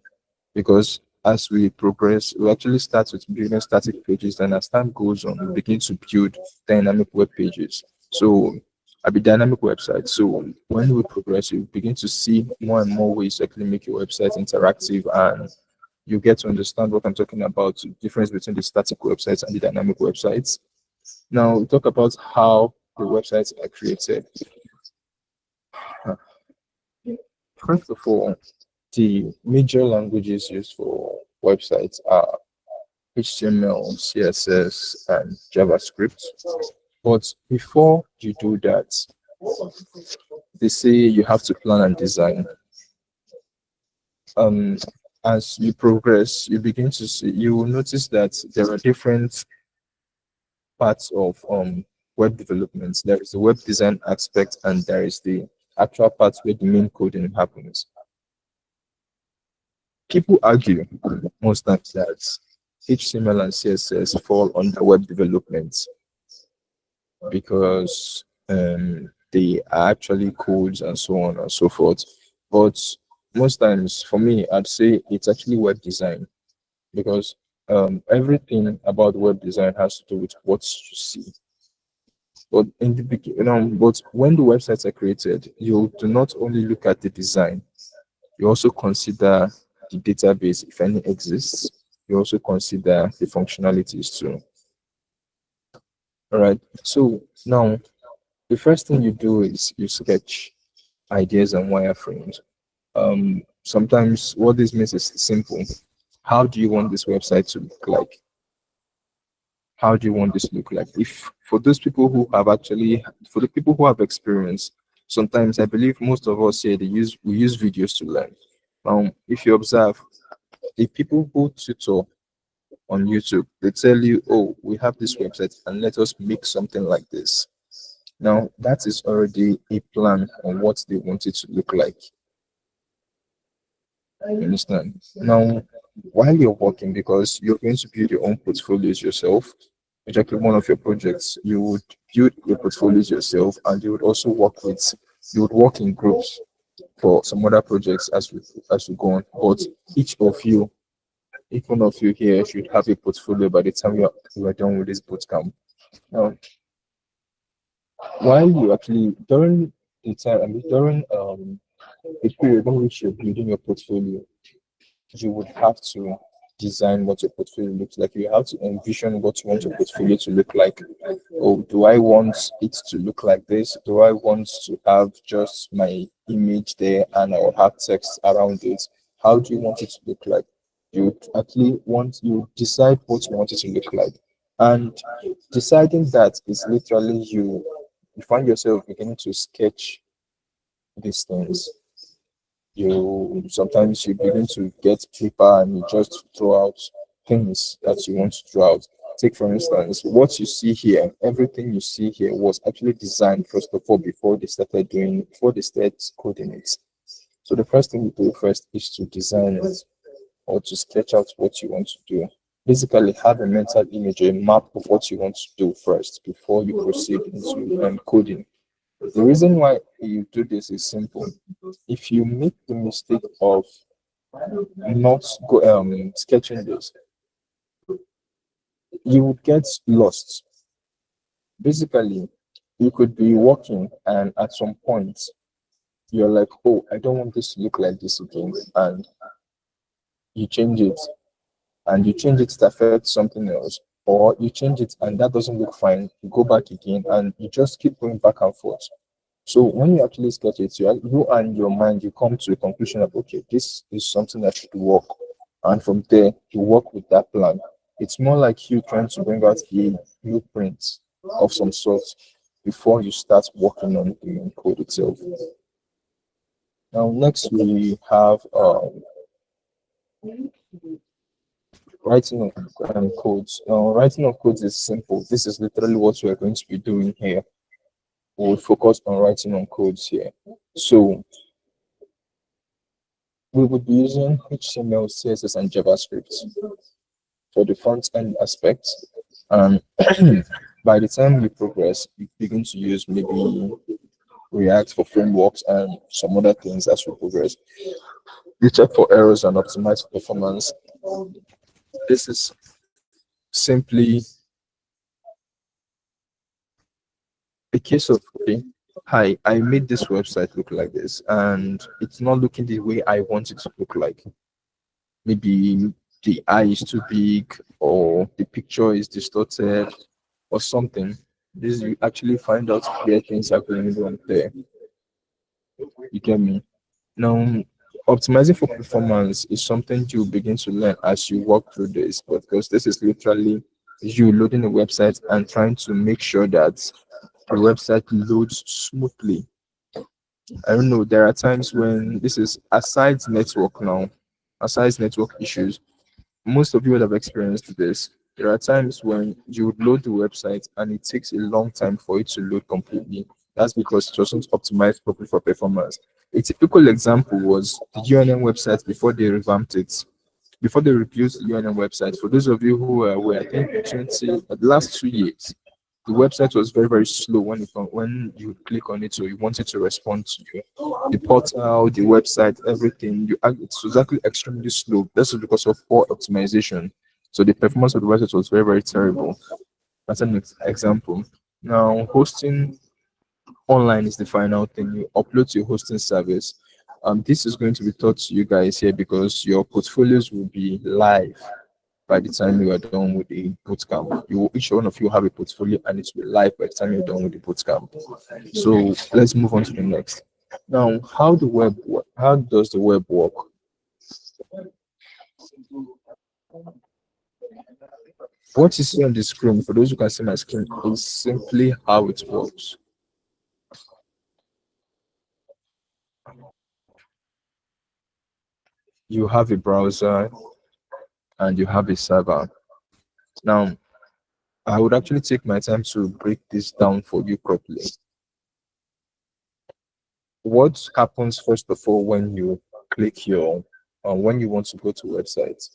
Because as we progress, we actually start with building static pages, and as time goes on, we begin to build dynamic web pages. So a dynamic website. So when we progress, you begin to see more and more ways to actually make your website interactive, and you get to understand what I'm talking about, the difference between the static websites and the dynamic websites. Now, we talk about how the websites are created. First of all, the major languages used for websites are HTML, CSS, and JavaScript. But before you do that, they say you have to plan and design. As you progress, you begin to see, you will notice that there are different parts of web development. There is the web design aspect, and there is the actual part where the main coding happens. People argue most times that HTML and CSS fall under web development because they are actually codes and so on and so forth. But most times, for me, I'd say it's actually web design, because everything about web design has to do with what you see. But in the beginning, but when the websites are created, you do not only look at the design, you also consider the database, if any exists. You also consider the functionalities too. All right. So now, the first thing you do is you sketch ideas and wireframes. Sometimes what this means is simple. How do you want this website to look like? How do you want this to look like? If for those people who have for the people who have experience, sometimes I believe most of us here we use videos to learn. If you observe, the people who tutor on YouTube, they tell you, oh, we have this website and let us make something like this. Now, that is already a plan on what they want it to look like. You understand? Now, while you're working, because you're going to build your own portfolios yourself, exactly one of your projects, you would build your portfolios yourself, and you would also you would work in groups for some other projects as we go on. But each one of you here should have a portfolio by the time you are done with this bootcamp. Now, while you actually during the time, I mean during the period in which you're building your portfolio, you would have to design what your portfolio looks like. You have to envision what you want your portfolio to look like. Oh, do I want it to look like this? Do I want to have just my image there and I'll have text around it? How do you want it to look like? You decide what you want it to look like. And deciding that is literally you find yourself beginning to sketch these things. You sometimes you begin to get paper and you just throw out things that you want to draw out. Take for instance, what you see here, everything you see here was actually designed first of all before they started coding it. So the first thing you do first is to design it or to sketch out what you want to do. Basically, have a mental image, a map of what you want to do first before you proceed into coding. The reason why you do this is simple. If you make the mistake of not sketching this, you would get lost. Basically, you could be walking and at some point you're like, oh, I don't want this to look like this again, and you change it, to affect something else, or you change it and that doesn't look fine, you go back again and you just keep going back and forth. So when you actually sketch it, you and your mind, you come to a conclusion of, okay, this is something that should work. And from there, you work with that plan. It's more like you trying to bring out a blueprint of some sort before you start working on the main code itself. Now, next we have writing of codes. Now, writing of codes is simple. This is literally what we are going to be doing here. We'll focus on writing on codes here. So we would be using HTML, CSS, and JavaScript for the front end aspect. And by the time we progress, we begin to use maybe React for frameworks and some other things as we progress. We check for errors and optimize performance. This is simply a case of, okay, hi, I made this website look like this, and it's not looking the way I want it to look like. Maybe the eye is too big, or the picture is distorted, or something. This you actually find out where things are going wrong there. You get me? Now, optimizing for performance is something you begin to learn as you walk through this, because this is literally you loading a website and trying to make sure that the website loads smoothly. I don't know, there are times when this is aside network issues. Most of you would have experienced this. There are times when you would load the website and it takes a long time for it to load completely. That's because it wasn't optimized properly for performance. A typical example was the UNM website before they revamped it. Before they rebuilt the UNM website, for those of you who are aware, I think the last 2 years, the website was very, very slow when you click on it, so you wanted to respond to you. The portal, the website, everything, it was actually extremely slow. This is because of poor optimization. So the performance of the website was very, very terrible. That's an example. Now, hosting online is the final thing. You upload to your hosting service. This is going to be taught to you guys here because your portfolios will be live by the time you are done with the bootcamp. Each one of you have a portfolio and it will be live by the time you're done with the bootcamp. So let's move on to the next. Now, how does the web work? What you see on the screen, for those who can see my screen, is simply how it works. You have a browser and you have a server. Now, I would actually take my time to break this down for you properly. what happens first of all when you click your when you want to go to website?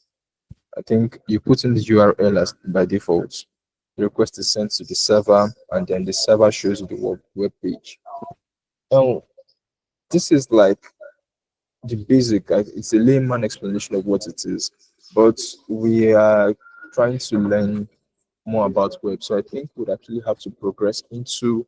I think you put in the URL as by default. The request is sent to the server, and then the server shows you the web page. Now, this is like the basic. It's a layman explanation of what it is, but we are trying to learn more about web. So I think we'd actually have to progress into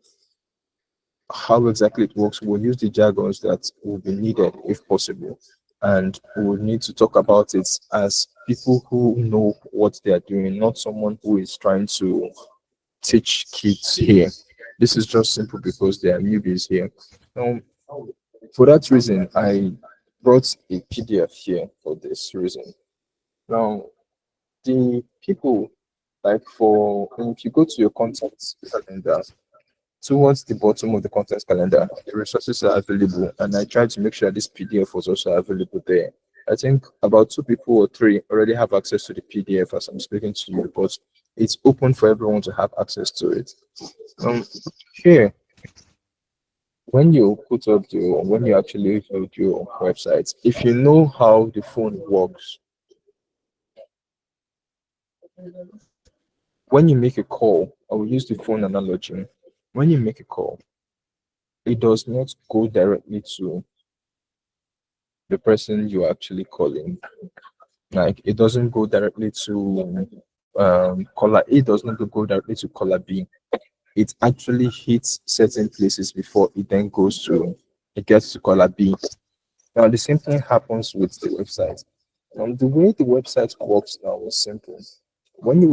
how exactly it works. We'll use the jargons that will be needed if possible, and we'll need to talk about it as people who know what they are doing, not someone who is trying to teach kids here. This is just simple because they are newbies here. Um, for that reason, I brought a PDF here for this reason. Now, the people, like for if you go to your contacts calendar, towards the bottom of the contents calendar, the resources are available, and I tried to make sure this PDF was also available there. I think about 2 people or 3 already have access to the PDF as I'm speaking to you, but it's open for everyone to have access to it. Here, when you put up when you actually load your website, if you know how the phone works, when you make a call, I will use the phone analogy. When you make a call, it does not go directly to the person you're actually calling. Like it doesn't go directly to caller A, does not go directly to caller B. It actually hits certain places before it gets to caller B. Now the same thing happens with the website. The way the website works now is simple. When you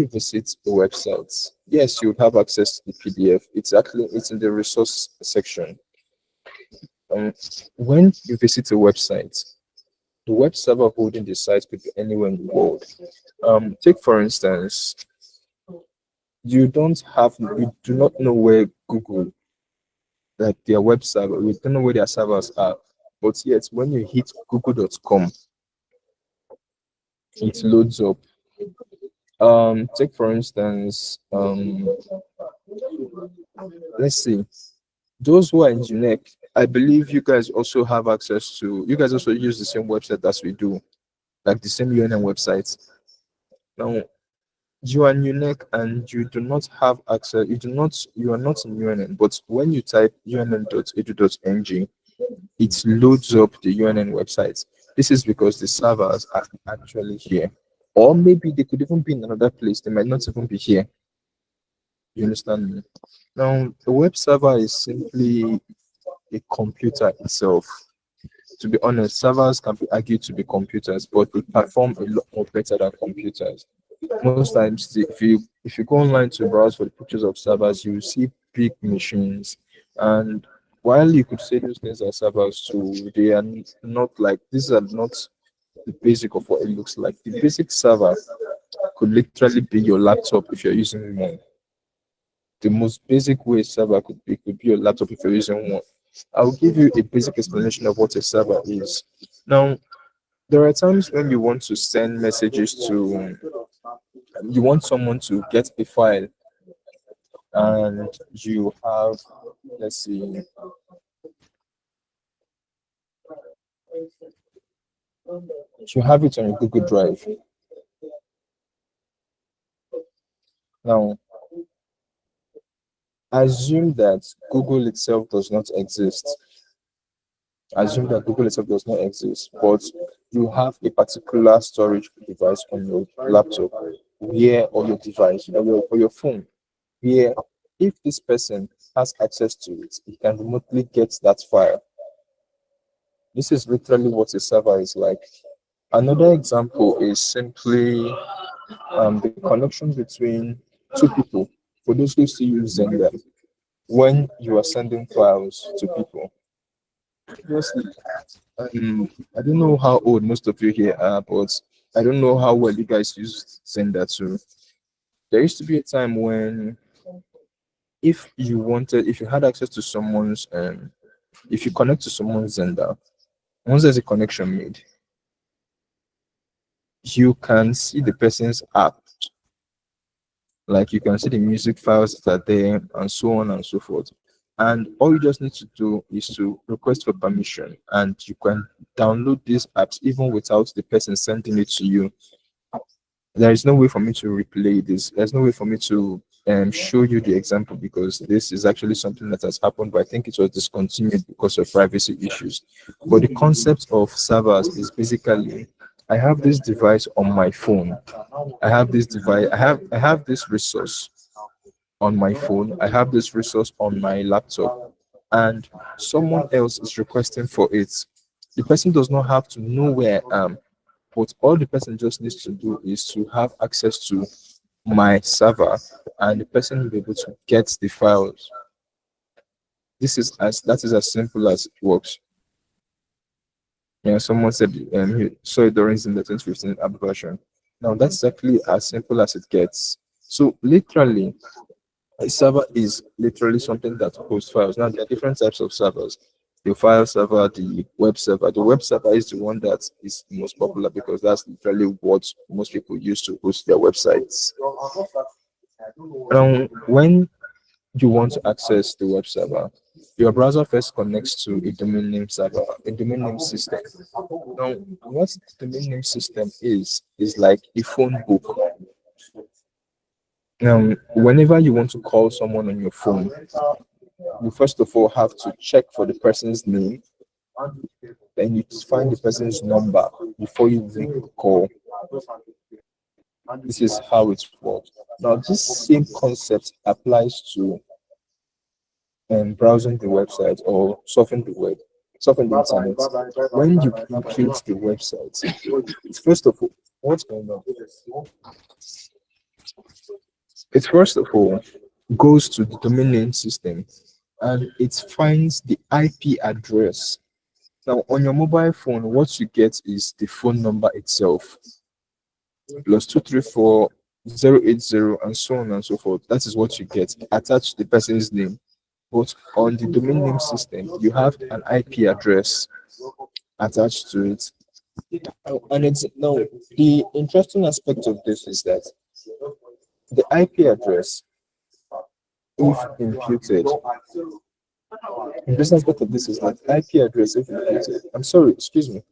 visit the website, yes, you have access to the PDF. It's in the resource section. When you visit a website, the web server holding the site could be anywhere in the world. Take for instance, you do not know where Google, like their web server, you don't know where their servers are, but yet when you hit google.com, it loads up. Take for instance, let's see, those who are in UNEC, I believe you guys also have access to, you guys also use the same website as we do, like the same UNN website. Now, you are in UNEC and you do not have access, you are not in UNN, but when you type unn.edu.ng, it loads up the UNN website. This is because the servers are actually here. Or maybe they could even be in another place, they might not even be here. You understand me? Now, the web server is simply a computer itself. To be honest, servers can be argued to be computers, but they perform a lot more better than computers. Most times, if you go online to browse for the pictures of servers, you will see big machines. And while you could say those things are servers too, they are not like, these are not the basic of what it looks like. The basic server could literally be your laptop if you're using one. The most basic way server could be your laptop if you're using one. I'll give you a basic explanation of what a server is. Now, there are times when you want to send messages you want someone to get a file, and you have, let's see, you have it on your Google Drive. Now, assume that Google itself does not exist. Assume that Google itself does not exist, but you have a particular storage device on your laptop, or your device, or your phone, where if this person has access to it, he can remotely get that file. This is literally what a server is like. Another example is simply the connection between 2 people. For those who still use Zenga, when you are sending files to people, obviously, I don't know how old most of you here are, but I don't know how well you guys use Zenda too. There used to be a time when if you had access to someone's, if you connect to someone's Zenda, once there's a connection made, you can see the person's app. Like you can see the music files that are there and so on and so forth. And all you just need to do is to request for permission, and you can download these apps even without the person sending it to you. There is no way for me to replay this. There's no way for me to show you the example, because this is actually something that has happened, but I think it was discontinued because of privacy issues. But the concept of servers is basically, I have this device on my phone. I have this device. I have this resource on my phone. I have this resource on my laptop, and someone else is requesting for it. The person does not have to know where I am, but all the person just needs to do is to have access to my server, and the person will be able to get the files. That is as simple as it works. Yeah, someone said he saw it during the 2015 app version. Now that's exactly as simple as it gets. So literally, a server is literally something that hosts files. Now there are different types of servers. The file server, the web server. The web server is the one that is the most popular, because that's literally what most people use to host their websites. When you want to access the web server, your browser first connects to a domain name server, a domain name system. Now, what the domain name system is like a phone book. Now, whenever you want to call someone on your phone, you first of all have to check for the person's name, then you find the person's number before you make the call. This is how it works. Now, this same concept applies to browsing the website or surfing the web, surfing the internet. When you create the website, it's first of all, what's going on? It first of all goes to the domain name system, and it finds the IP address. Now, on your mobile phone, what you get is the phone number itself, +234 080, and so on and so forth. That is what you get attached to the person's name. But on the domain name system, you have an IP address attached to it. And it's now, the interesting aspect of this is that the IP address, if imputed, the interesting aspect of this is that IP address, if imputed, I'm sorry, excuse me.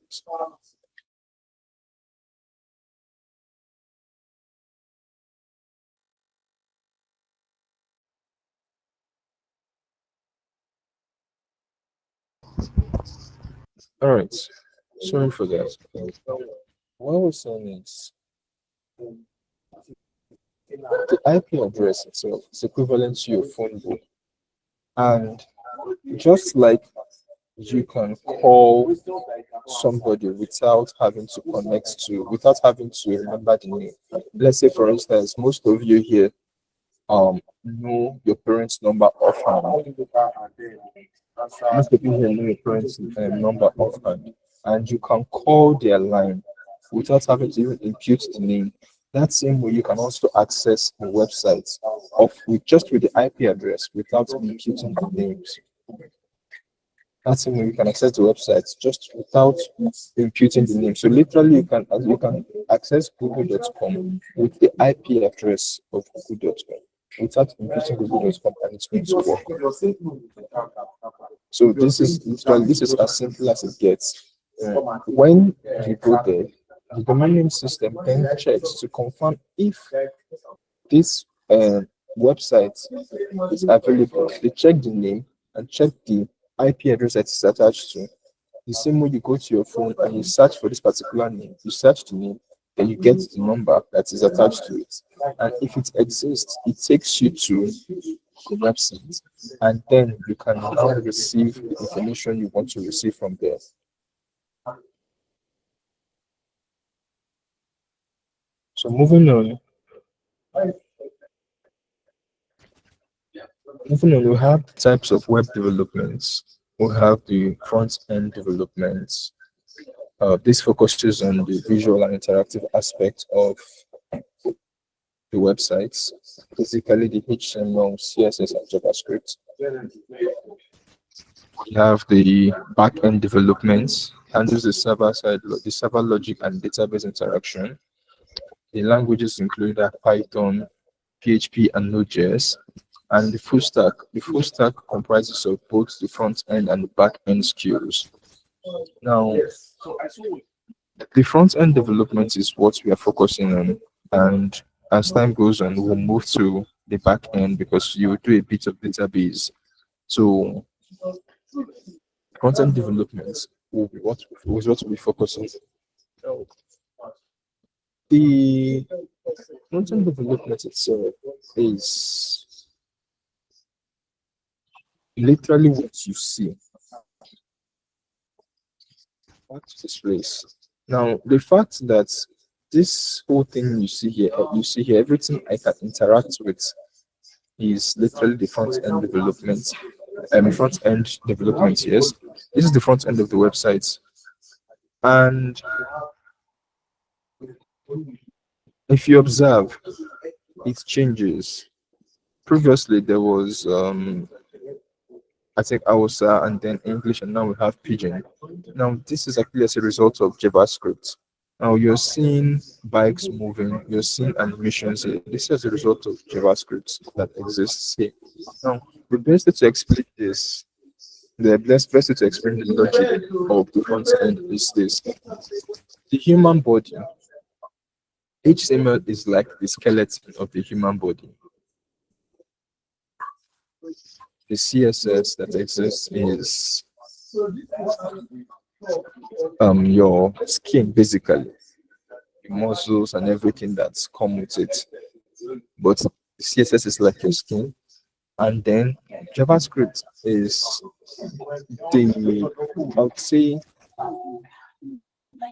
All right, sorry for that. What we're saying is the IP address itself is equivalent to your phone book, and just like you can call somebody without having to without having to remember the name. Let's say, for instance, most of you here know your parents' number offhand. Most of you here know your parents' number offhand, and you can call their line without having to even impute the name. That same way, you can also access the website with the IP address without imputing the names. That's the way you can access the website just without imputing the name. So literally, you can access google.com with the IP address of google.com without imputing google.com, and it's going to work. So this is as simple as it gets. When you go there, the domain name system then checks to confirm if this website is available. They check the name and check the IP address that is attached to. The same way you go to your phone and you search for this particular name, you search the name, then you get the number that is attached to it. And if it exists, it takes you to the website, and then you can now receive the information you want to receive from there. So moving on, we have types of web developments. We have the front-end developments. This focuses on the visual and interactive aspect of the websites, basically the HTML, CSS, and JavaScript. We have the back-end developments, handles the server side, the server logic and database interaction. The languages include Python, PHP, and Node.js. and the full stack. The full stack comprises of both the front end and the back end skills. Now, the front end development is what we are focusing on, and as time goes on, we'll move to the back end because you will do a bit of database. So, front end development will be what we focus on. The front end development itself is literally what you see. Back to this place. Now, the fact that this whole thing you see here, everything I can interact with is literally the front end development. Yes. This is the front end of the website. And if you observe, it changes. Previously, there was I think Hausa and then English, and now we have Pidgin. Now, this is actually as a result of JavaScript. Now, you're seeing bikes moving, you're seeing animations here. This is a result of JavaScript that exists here. Now, the best way to explain this, the best way to explain the logic of the front end is this. The human body, HTML is like the skeleton of the human body. The CSS that exists is your skin, basically, the muscles and everything that's come with it. But CSS is like your skin, and then JavaScript is the, I would say,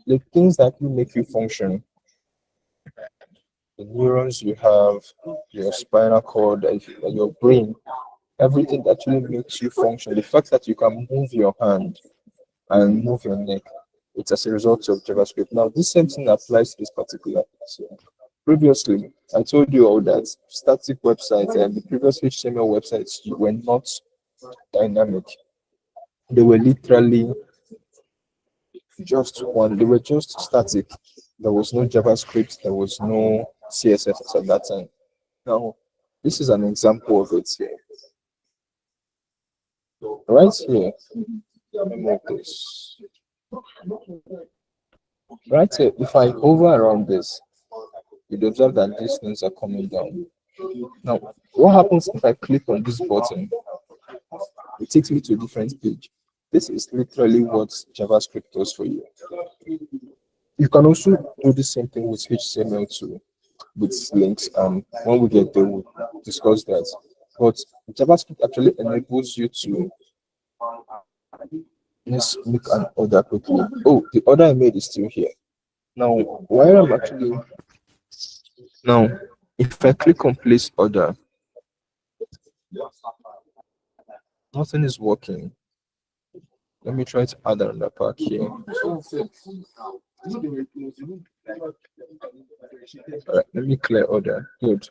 the things that will make you function. The neurons you have, your spinal cord, your brain, everything that really makes you function. The fact that you can move your hand and move your neck, it's as a result of JavaScript. Now, this same thing applies to this particular thing. So, previously, I told you all that static websites and the previous HTML websites were not dynamic. They were literally just one. They were just static. There was no JavaScript. There was no CSS at that time. Now, this is an example of it here. Right here, let me move this. Right here, if I hover around this, you'd observe that these things are coming down. Now, what happens if I click on this button? It takes me to a different page. This is literally what JavaScript does for you. You can also do the same thing with HTML too, with links, and when we get there, we'll discuss that. But JavaScript actually enables you to, let's make an order quickly. Oh, the order I made is still here. Now, while I'm actually, now, if I click on place order, nothing is working. Let me try to add another pack here. Alright, let me clear order. Good.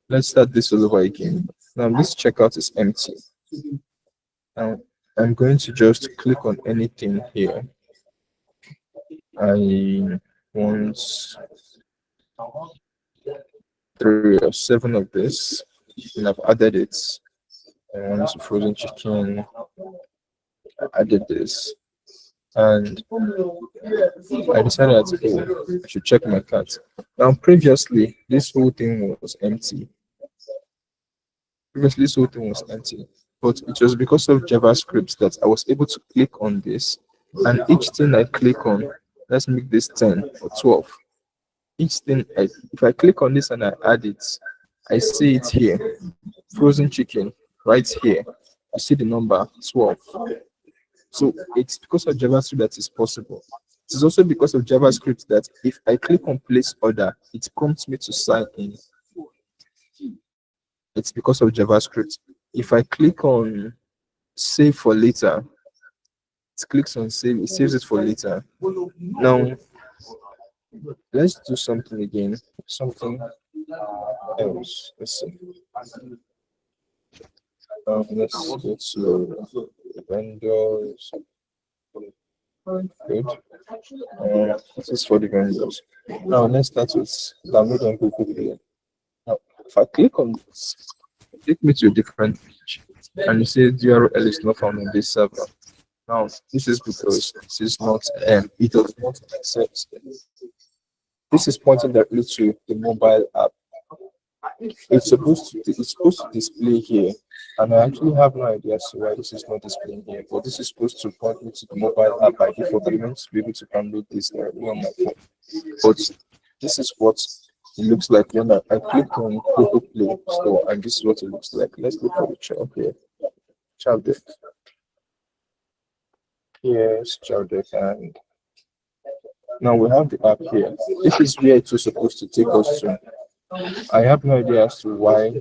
Let's start this all over again. Now this checkout is empty. Now I'm going to just click on anything here. I want 3 or 7 of this, and I've added it. I want frozen chicken. I added this, and I decided that I should check my cart. Now, previously, this whole thing was empty. But it was because of JavaScript that I was able to click on this, and each thing I click on, let's make this 10 or 12. Each thing, if I click on this and I add it, I see it here, frozen chicken, right here. You see the number 12. So it's because of JavaScript that is possible. It is also because of JavaScript that if I click on place order, it prompts me to sign in. It's because of JavaScript. If I click on save for later, it clicks on save, it saves it for later. Now, let's do something again, something else. Let's see. Let's go to vendors. Good. This is for the vendors. Now let's start with download and Google Play. Now, if I click on this, take me to a different page, and you say the URL is not found on this server. Now, this is because this is not, it does not accept. This is pointing directly to the mobile app. It's supposed to display here, and I actually have no idea as to why this is not displaying here. But this is supposed to point me to the mobile app by default. I'm meant to be able to download this directly on my phone. But this is what it looks like when I click on Google Play Store, and this is what it looks like. Let's look for the child here. Child deck. Yes, child deck, and now we have the app here. This is where it was supposed to take us to. I have no idea as to why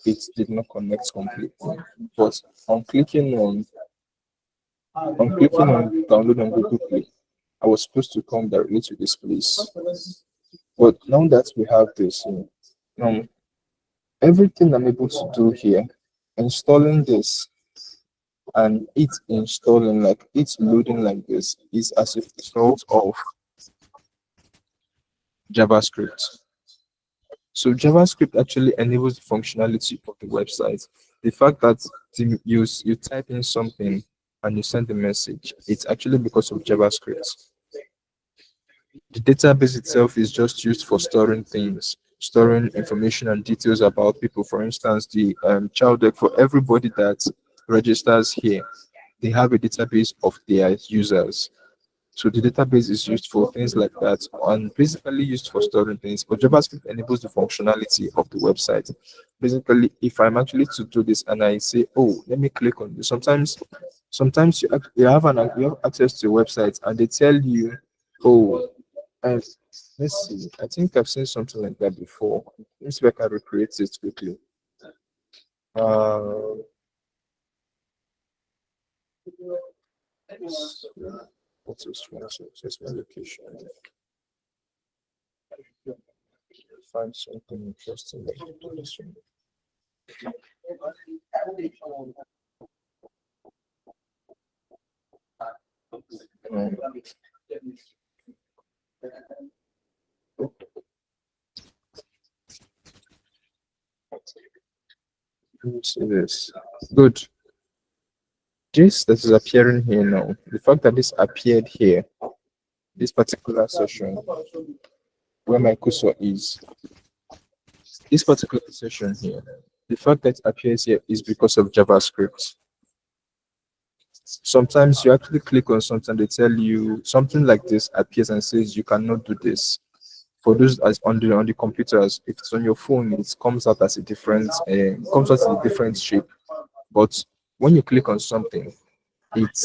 it did not connect completely. But on clicking on download on Google Play, I was supposed to come directly to this place. But now that we have this, everything I'm able to do here, installing this and it's installing like it's loading like this is as a result of JavaScript. So JavaScript actually enables the functionality of the website. The fact that you type in something and you send a message, it's actually because of JavaScript. The database itself is just used for storing things, storing information and details about people. For instance, the child deck, for everybody that registers here, they have a database of their users. So the database is used for things like that, and basically used for storing things. But JavaScript enables the functionality of the website. Basically, if I'm actually to do this and I say, oh, let me click on this, sometimes you have access to a website and they tell you, oh, and let's see, I think I've seen something like that before. Let me see if I can recreate it quickly. What is my location? Find something interesting. Let me see this. Good. This that is appearing here now, the fact that this appeared here, this particular session, where my cursor is, this particular session here, the fact that it appears here is because of JavaScript. Sometimes you actually click on something, they tell you something like this appears and says you cannot do this. For those as on the computers, if it's on your phone, it comes out as a different shape. But when you click on something, it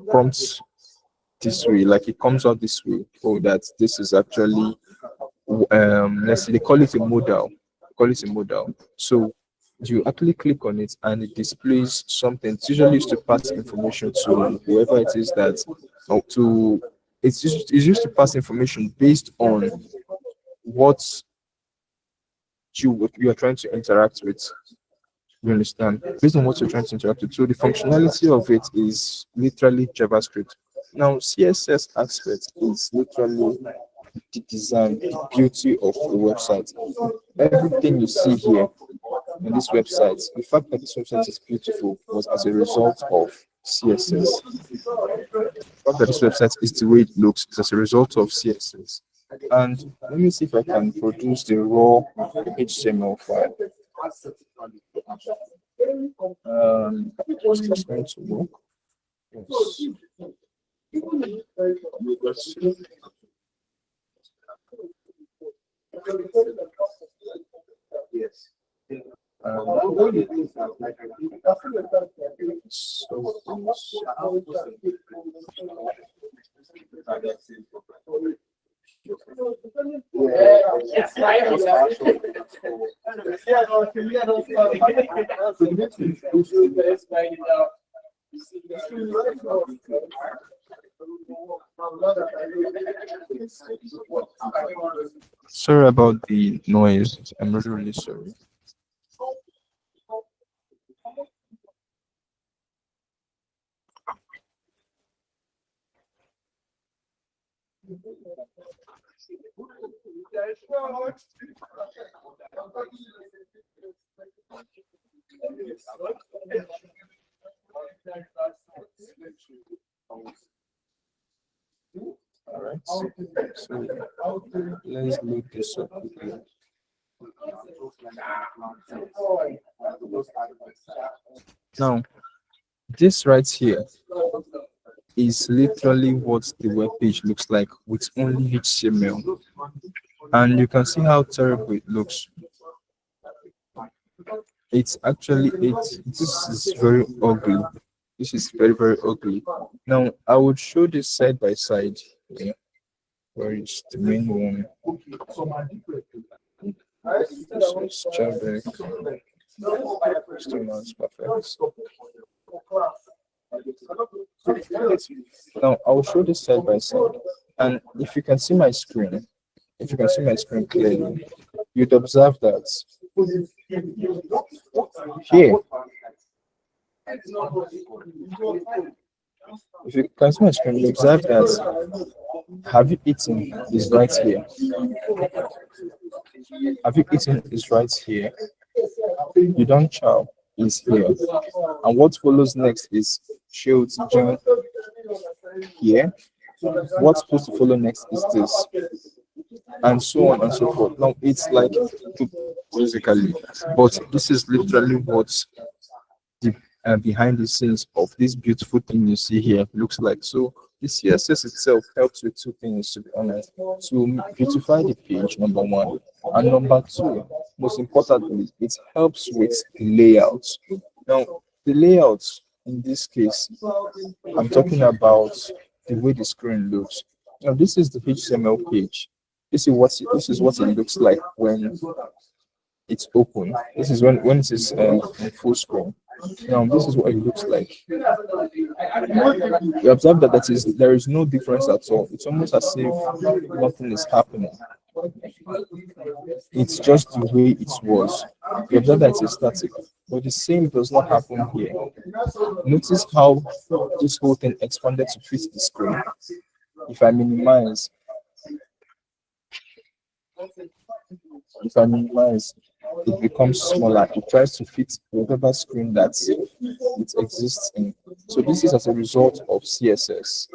prompts this way, like it comes out this way. Oh, that this is actually let's see, they call it a modal. So you actually click on it and it displays something. It's usually used to pass information to whoever it is that, or to it's used to pass information based on what you are trying to interact with. You understand? Based on what you're trying to interact with. So the functionality of it is literally JavaScript. Now, CSS aspect is literally the design, the beauty of the website. Everything you see here on this website, the fact that this website is beautiful was as a result of CSS. The fact that this website is the way it looks is as a result of CSS. And let me see if I can produce the raw HTML file. Is this going to work? Yes. Yes. Sorry about the noise. I'm really, really sorry. So let's look this up quickly. Now, this right here is literally what the web page looks like with only HTML, and you can see how terrible it looks. It's actually this is very ugly. This is very ugly. Now I would show this side by side. Yeah, where is the main one? This is Jabek. Still not perfect. Now I will show this side by side, and if you can see my screen, clearly, you'd observe that here, if you can see my screen, you observe that have you eaten is right here. Have you eaten is right here. You don't chow is here. And what follows next is shield John here. What's supposed to follow next is this. And so on and so forth. Now it's like basically, but this is literally what the behind the scenes of this beautiful thing you see here looks like. So the CSS itself helps with two things, to be honest: to beautify the page, number one, and number two, most importantly, it helps with the layout. Now the layout in this case, I'm talking about the way the screen looks. Now this is the HTML page. This is what it looks like when it's open. This is when it is in full screen. Now this is what it looks like. You observe that there is no difference at all. It's almost as if nothing is happening. It's just the way it was. You observe that it's static, but the same does not happen here. Notice how this whole thing expanded to fit the screen. If I minimize, it becomes smaller. It tries to fit whatever screen that it exists in. So this is as a result of CSS.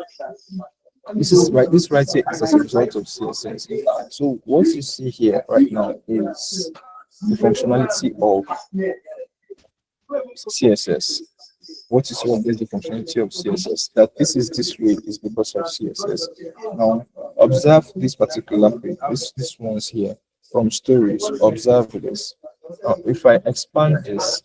This right here is as a result of CSS. So what you see here right now is the functionality of CSS. What you see on this, the functionality of CSS, that this is this way is because of CSS. Now observe this particular page, this one's here from stories. Observe this. If I expand this,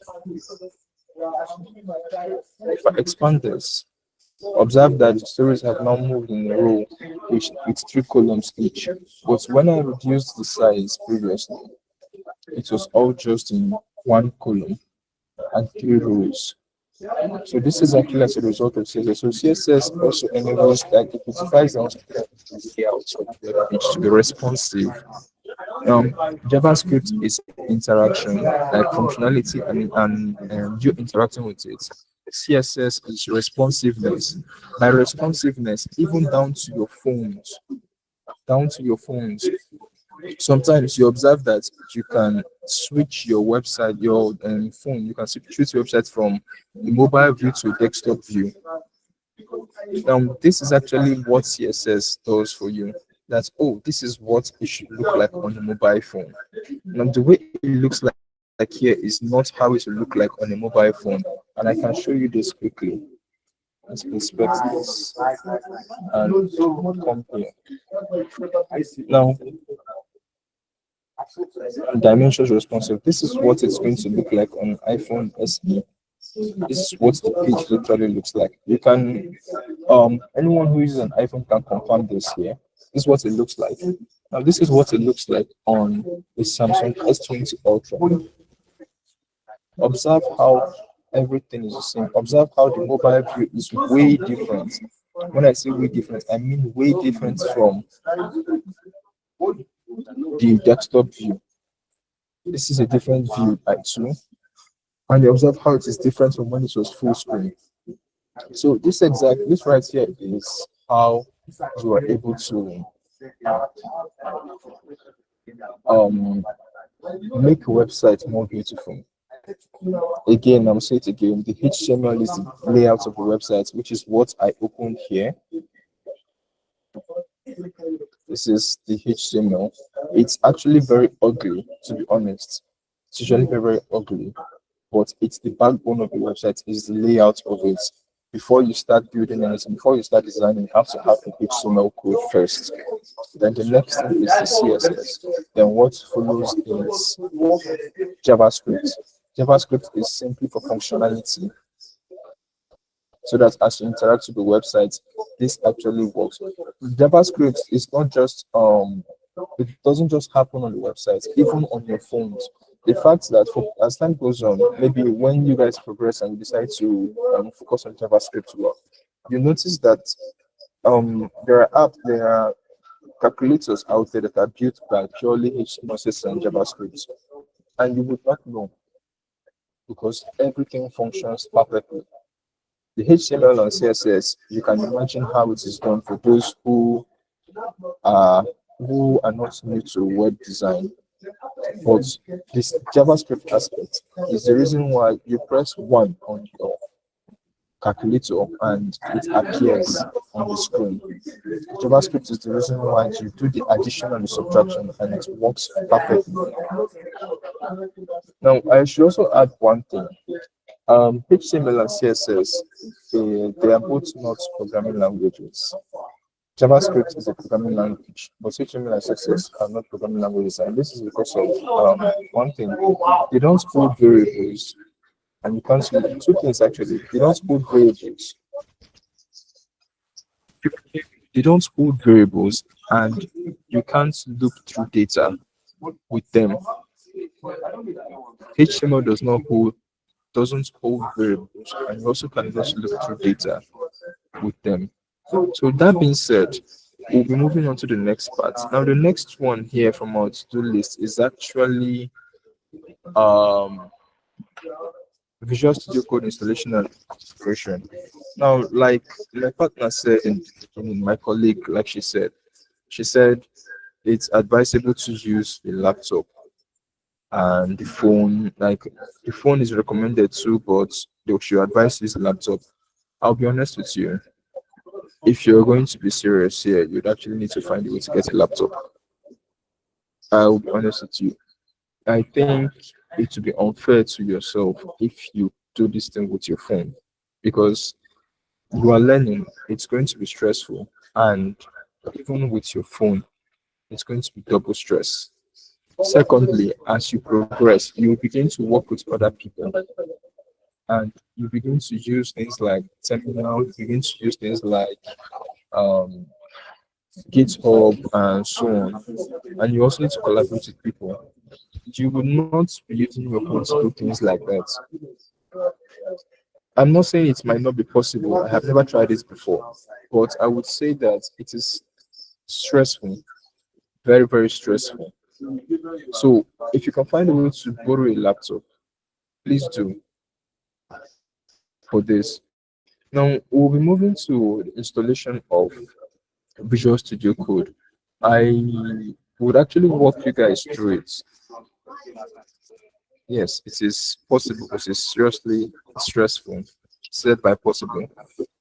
observe that the stories have now moved in a row with 3 columns each. But when I reduced the size previously, it was all just in 1 column and 3 rows. So this is actually as a result of CSS. So CSS also enables that it specifies the layout of the page to be responsive. JavaScript is interaction, like functionality, and you interacting with it. CSS is responsiveness. By responsiveness, even down to your phones. Sometimes you observe that you can switch your website, your phone. You can switch your website from the mobile view to desktop view. This is actually what CSS does for you. That's, oh, this is what it should look like on a mobile phone. Now the way it looks like here is not how it will look like on a mobile phone, and I can show you this quickly. Let's inspect this and come here. Now, dimensions responsive. This is what it's going to look like on iPhone SE. This is what the page literally looks like. You can, anyone who uses an iPhone can confirm this here. This is what it looks like. Now, this is what it looks like on the Samsung S20 Ultra. Observe how everything is the same. Observe how the mobile view is way different. When I say way different, I mean way different from the desktop view. This is a different view by 2. And you observe how it is different from when it was full screen. So this right here is how you are able to make a website more beautiful. Again, I'll say it again, the HTML is the layout of the website, which is what I opened here. The This is the HTML. It's actually very ugly, to be honest. It's usually very, very ugly, but it's the backbone of the website, is the layout of it. Before you start building anything, before you start designing, you have to have the HTML code first. Then the next thing is the CSS. Then what follows is JavaScript. JavaScript is simply for functionality, so that as you interact with the website, this actually works. JavaScript is not just it doesn't just happen on the website, even on your phones. The fact that as time goes on, maybe when you guys progress and you decide to focus on JavaScript work, you notice that there are calculators out there that are built by purely HTML and JavaScript, and you would not know, because everything functions perfectly. The HTML and CSS, you can imagine how it is done for those who are not new to web design. But this JavaScript aspect is the reason why you press 1 on your calculator and it appears on the screen. JavaScript is the reason why you do the addition and the subtraction and it works perfectly. Now, I should also add one thing. HTML and CSS, they are both not programming languages. JavaScript is a programming language, but HTML and CSS are not programming languages, and this is because of one thing: they don't hold variables, and you can't see two things actually. They don't hold variables. They don't hold variables, and you can't look through data with them. HTML doesn't hold variables, and you also cannot look through data with them. So that being said, we'll be moving on to the next part. Now, the next one here from our to-do list is actually Visual Studio Code installation and configuration. Now, like my partner said in the beginning, my colleague, like she said it's advisable to use a laptop and the phone. Like the phone is recommended too, but they should advise this laptop. I'll be honest with you. If you're going to be serious here, you'd actually need to find a way to get a laptop. I'll be honest with you. I think it would be unfair to yourself if you do this thing with your phone, because you are learning, it's going to be stressful, and even with your phone, it's going to be double stress. Secondly, as you progress, you begin to work with other people, and you begin to use things like terminal, you begin to use things like GitHub and so on. And you also need to collaborate with people. You would not be using your phone to do things like that. I'm not saying it might not be possible. I have never tried this before, but I would say that it is stressful, very, very stressful. So if you can find a way to borrow a laptop, please do for this. Now we'll be moving to the installation of Visual Studio Code. I would actually walk you guys through it. Yes, it is possible. It is seriously stressful. Said by possible.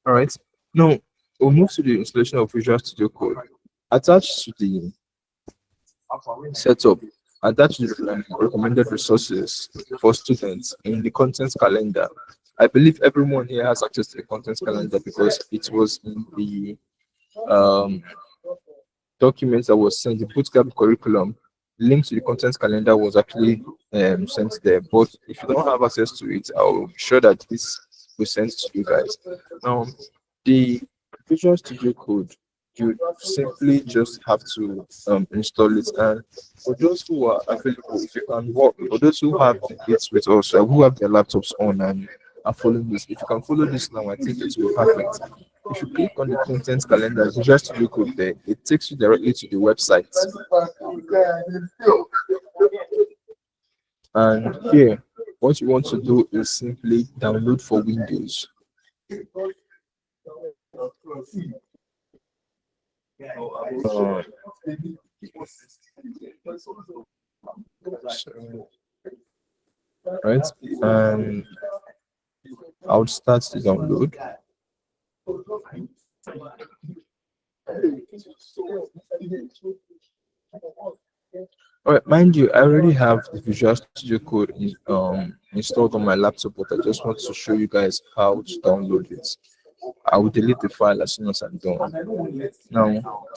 All right. Now we'll move to the installation of Visual Studio Code. Attached to the setup, attached to the recommended resources for students in the content calendar. I believe everyone here has access to the content calendar because it was in the documents that was sent, the bootcamp curriculum. Link to the content calendar was actually sent there. But if you don't have access to it, I'll be sure that this will send to you guys. Now, the Visual Studio Code, you simply just have to install it. And for those who are available, if you can work, for those who have it with us, who have their laptops on and are following this, if you can follow this now, I think it will be perfect. If you click on the content calendar, Visual Studio Code there, it takes you directly to the website. And here, what you want to do is simply download for Windows. Right, and I would start the download. All right, mind you, I already have the Visual Studio Code installed on my laptop, but I just want to show you guys how to download it. I will delete the file as soon as I'm done. Now,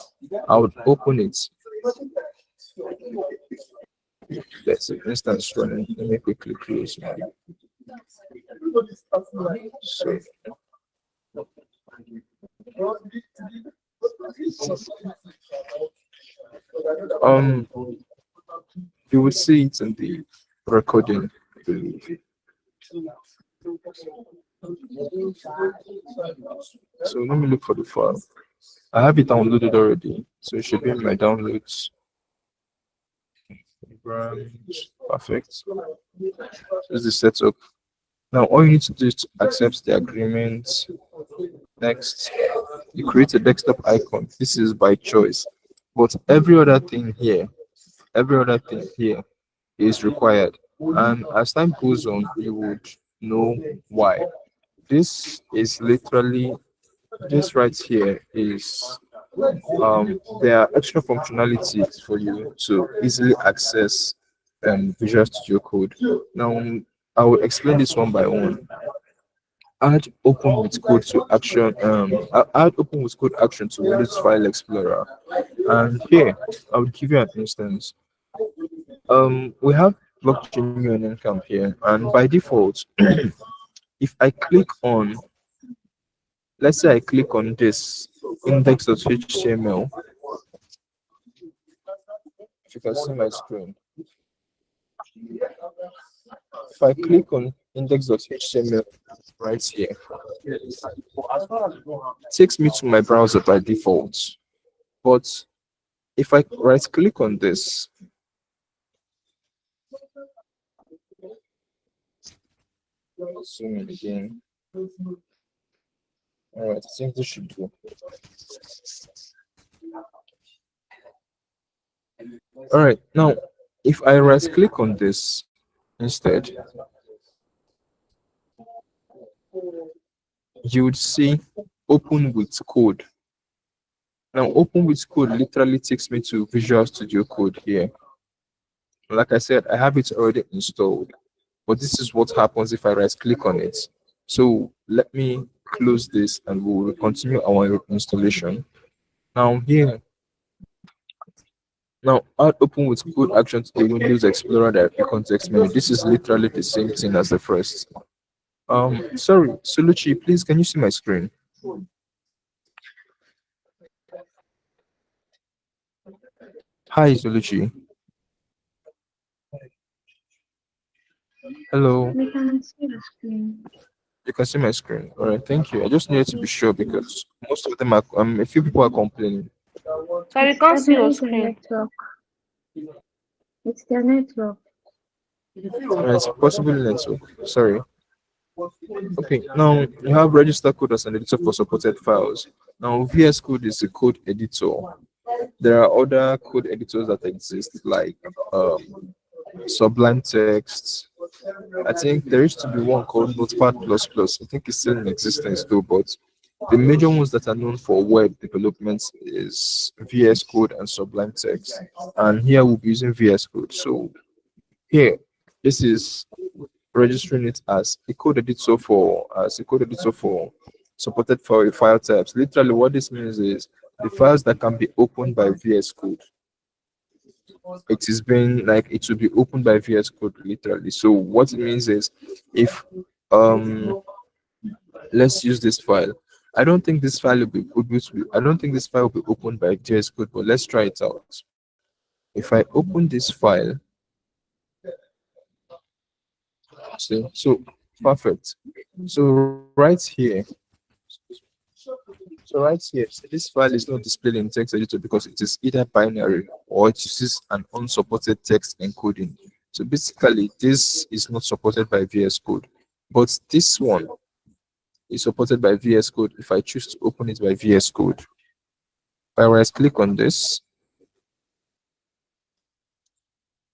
I would open it. Let's see, instance running. Let me quickly close my. So, you will see it in the recording, I believe. So let me look for the file. I have it downloaded already, so it should be in my downloads. Perfect. This is the setup. Now all you need to do is to accept the agreement. Next, you create a desktop icon. This is by choice, but every other thing here is required. And as time goes on, you would know why. This is literally, this right here is there are extra functionalities for you to easily access Visual Studio Code. Now I will explain this one by one. Add open with code to action. Add open with code action to Windows File Explorer. And here I will give you an instance. We have blockchain union camp here, and by default, if I click on, let's say I click on this index.html, if you can see my screen, if I click on index.html right here, it takes me to my browser by default. But if I right click on this, zoom in again. All right, I think this should do. All right, now if I right click on this instead, you would see open with code. Now open with code literally takes me to Visual Studio Code here. Like I said, I have it already installed, but this is what happens if I right click on it. So let me close this and we will continue our installation. Now here, now add open with code action to the Windows Explorer directory context menu. This is literally the same thing as the first. Sorry, Soluchi, please can you see my screen? Hi, Soluchi. Hello. We can see the screen. You can see my screen. All right, thank you. I just needed to be sure because most of them are, a few people are complaining. So we can't see your Probably the screen. network. It's the network. All right, possibly network. Sorry. Okay, now you have register code as an editor for supported files. Now VS Code is a code editor. There are other code editors that exist like Sublime Text. I think there used to be one called Notepad++. I think it's still in existence though, but the major ones that are known for web developments is VS Code and Sublime Text. And here we'll be using VS Code. So here, this is registering it as a code editor for supported file types. Literally, what this means is the files that can be opened by VS Code. It is being like it will be opened by VS Code literally. So what it means is if let's use this file. I don't think this file will be opened by VS Code, but let's try it out. If I open this file, so perfect. So right here, so this file is not displayed in text editor because it is either binary or it uses an unsupported text encoding. So basically, this is not supported by VS Code, but this one is supported by VS Code if I choose to open it by VS Code. If I right click on this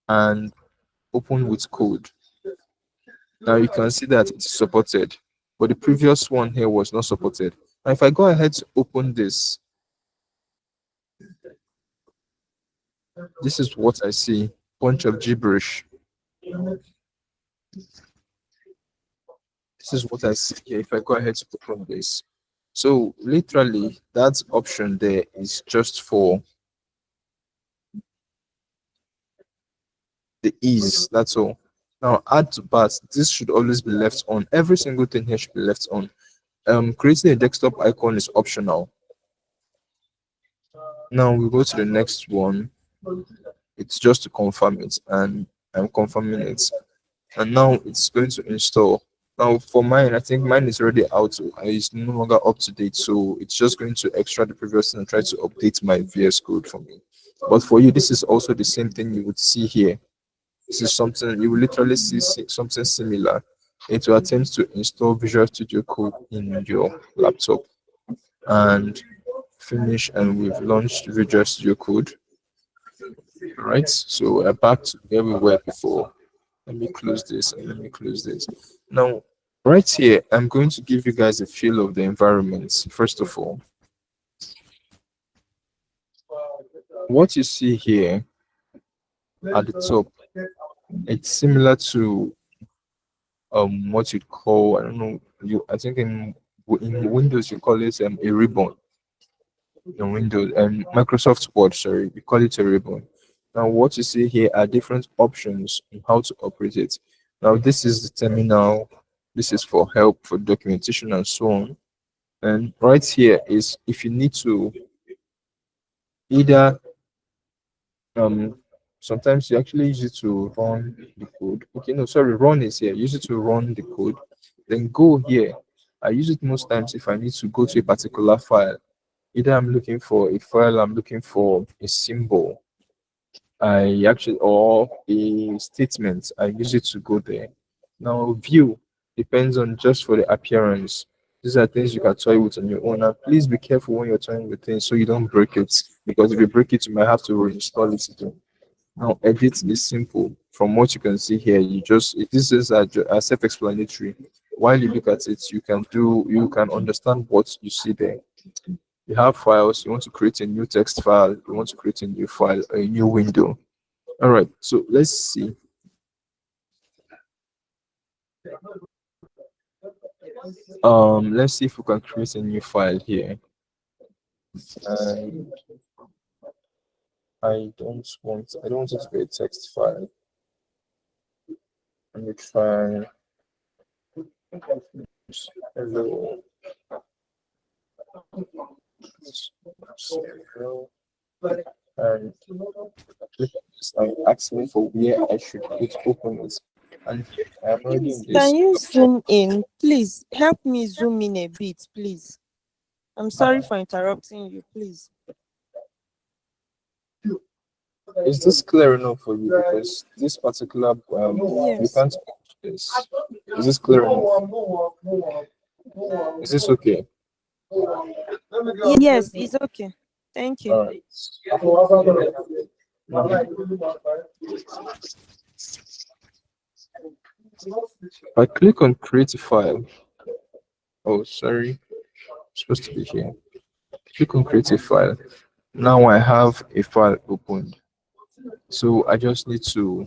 and open with code, now you can see that it's supported, but the previous one here was not supported. Now if I go ahead to open this, This is what I see. Bunch of gibberish. This is what I see here if I go ahead to open this. So literally that option there is just for the ease, that's all. Now add to bat, this should always be left on. Every single thing here should be left on. Creating a desktop icon is optional. Now we go to the next one. It's just to confirm it, and I'm confirming it. And now it's going to install. Now for mine, I think mine is already out. It's no longer up to date, so it's just going to extract the previous thing and try to update my VS Code for me. But for you, this is also the same thing you would see here. This is something you will literally see something similar. It will attempt to install Visual Studio Code in your laptop and finish, and we've launched Visual Studio Code. All right, so we're back to where we were before. Let me close this and let me close this. Now, right here, I'm going to give you guys a feel of the environment. First of all, what you see here at the top, it's similar to what you'd call, I don't know, I think in Windows you call it a ribbon. In Windows and Microsoft Word, sorry, we call it a ribbon. Now what you see here are different options on how to operate it. Now this is the terminal, this is for help, for documentation and so on. And right here is if you need to either sometimes you actually use it to run the code. Okay, no, sorry, run is here. Use it to run the code. Then go here. I use it most times if I need to go to a particular file. Either I'm looking for a file, I'm looking for a symbol, or a statement. I use it to go there. Now view depends on just for the appearance. These are things you can toy with on your own. Now please be careful when you're toying with things so you don't break it, because if you break it, you might have to reinstall it again. Now edit is simple. From what you can see here, this is a self-explanatory. While you look at it, you can understand what you see there. You have files, you want to create a new text file, you want to create a new file, a new window. All right, so let's see. Let's see if we can create a new file here. And I don't want it to be a text file. Let me try. Hello. And ask me for where I should open it. And I'm already in this. Can you zoom in? Please help me zoom in a bit, please. I'm sorry for interrupting you, please. Is this clear enough for you? Because this particular Yes. you can't watch this. Is this clear enough? Is this okay? Yes, it's okay. Thank you. All right. If I click on create a file, oh sorry, it's supposed to be here. Click on create a file. Now I have a file opened. So I just need to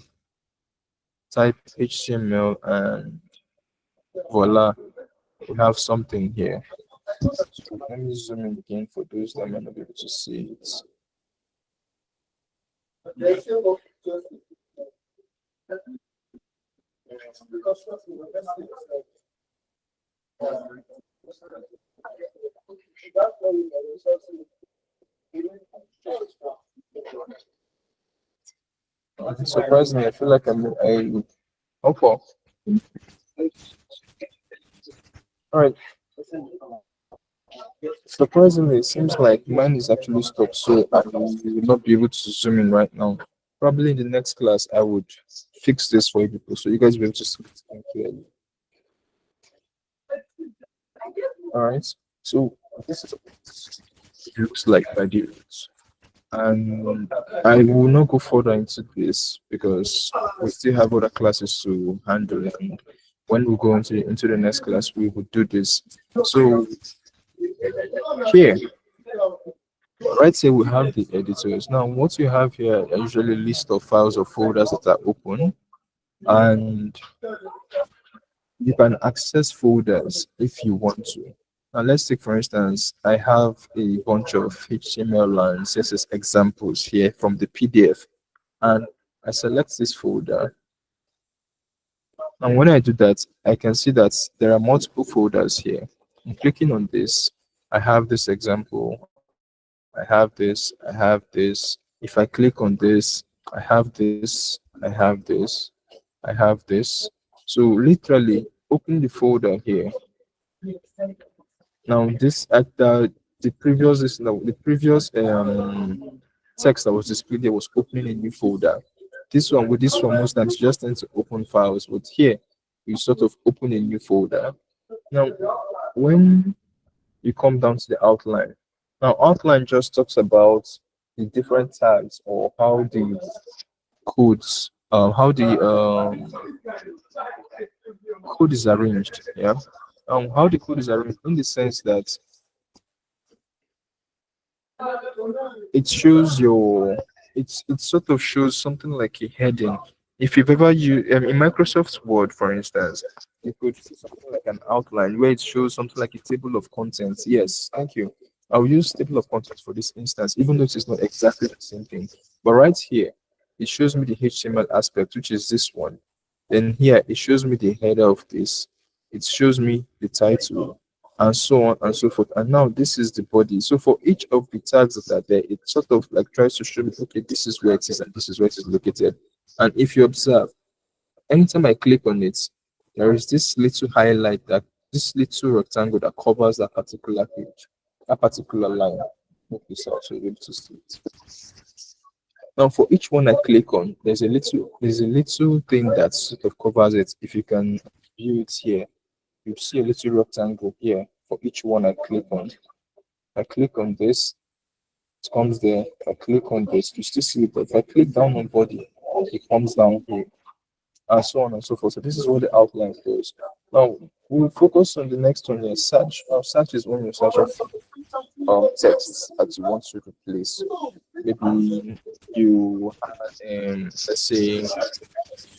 type HTML and voila, we have something here. So let me zoom in again for those that might not be able to see it. Surprisingly, I feel like okay. All right. Surprisingly, it seems like mine is actually stopped, so I will not be able to zoom in right now. Probably in the next class, I would fix this for you people, so you guys will be able to see it clearly. All right. So this is what it looks like by default. And I will not go further into this because we still have other classes to handle, and when we go into the next class we will do this. So here Right here we have the editors. Now what you have here are usually list of files or folders that are open, and you can access folders if you want to. Now let's take for instance, I have a bunch of HTML and CSS examples here from the PDF, and I select this folder. And when I do that, I can see that there are multiple folders here. I'm clicking on this. I have this example. I have this. I have this. If I click on this, I have this. I have this. I have this. So literally, open the folder here. Now this at the previous text that was displayed there was opening a new folder. This one with this one most times just tend to open files, but here you sort of open a new folder. Now when you come down to the outline, now outline just talks about the different tags or how the codes how the code is arranged. Yeah. How the code is arranged in the sense that it shows your it sort of shows something like a heading. If you've ever used in Microsoft Word, for instance, you could see something like an outline where it shows something like a table of contents. Yes, thank you. I'll use table of contents for this instance, even though it's not exactly the same thing. But right here, it shows me the HTML aspect, which is this one. Then here, it shows me the header of this. It shows me the title, and so on and so forth. And now this is the body. So for each of the tags that are there, it sort of like tries to show me, okay, this is where it is and this is where it is located. And if you observe, anytime I click on it, there is this little highlight, that this little rectangle that covers that particular page, that particular line. Move this out so you're able to see it. Now for each one I click on, there's a little thing that sort of covers it. If you can view it here, you see a little rectangle here for each one I click on. I click on this, it comes there. I click on this, you still see it, but if I click down on body, it comes down here, and so on and so forth. So this is what the outline does. Now we'll focus on the next one here. Search. Search is when you search for texts that you want to replace. Maybe you let's say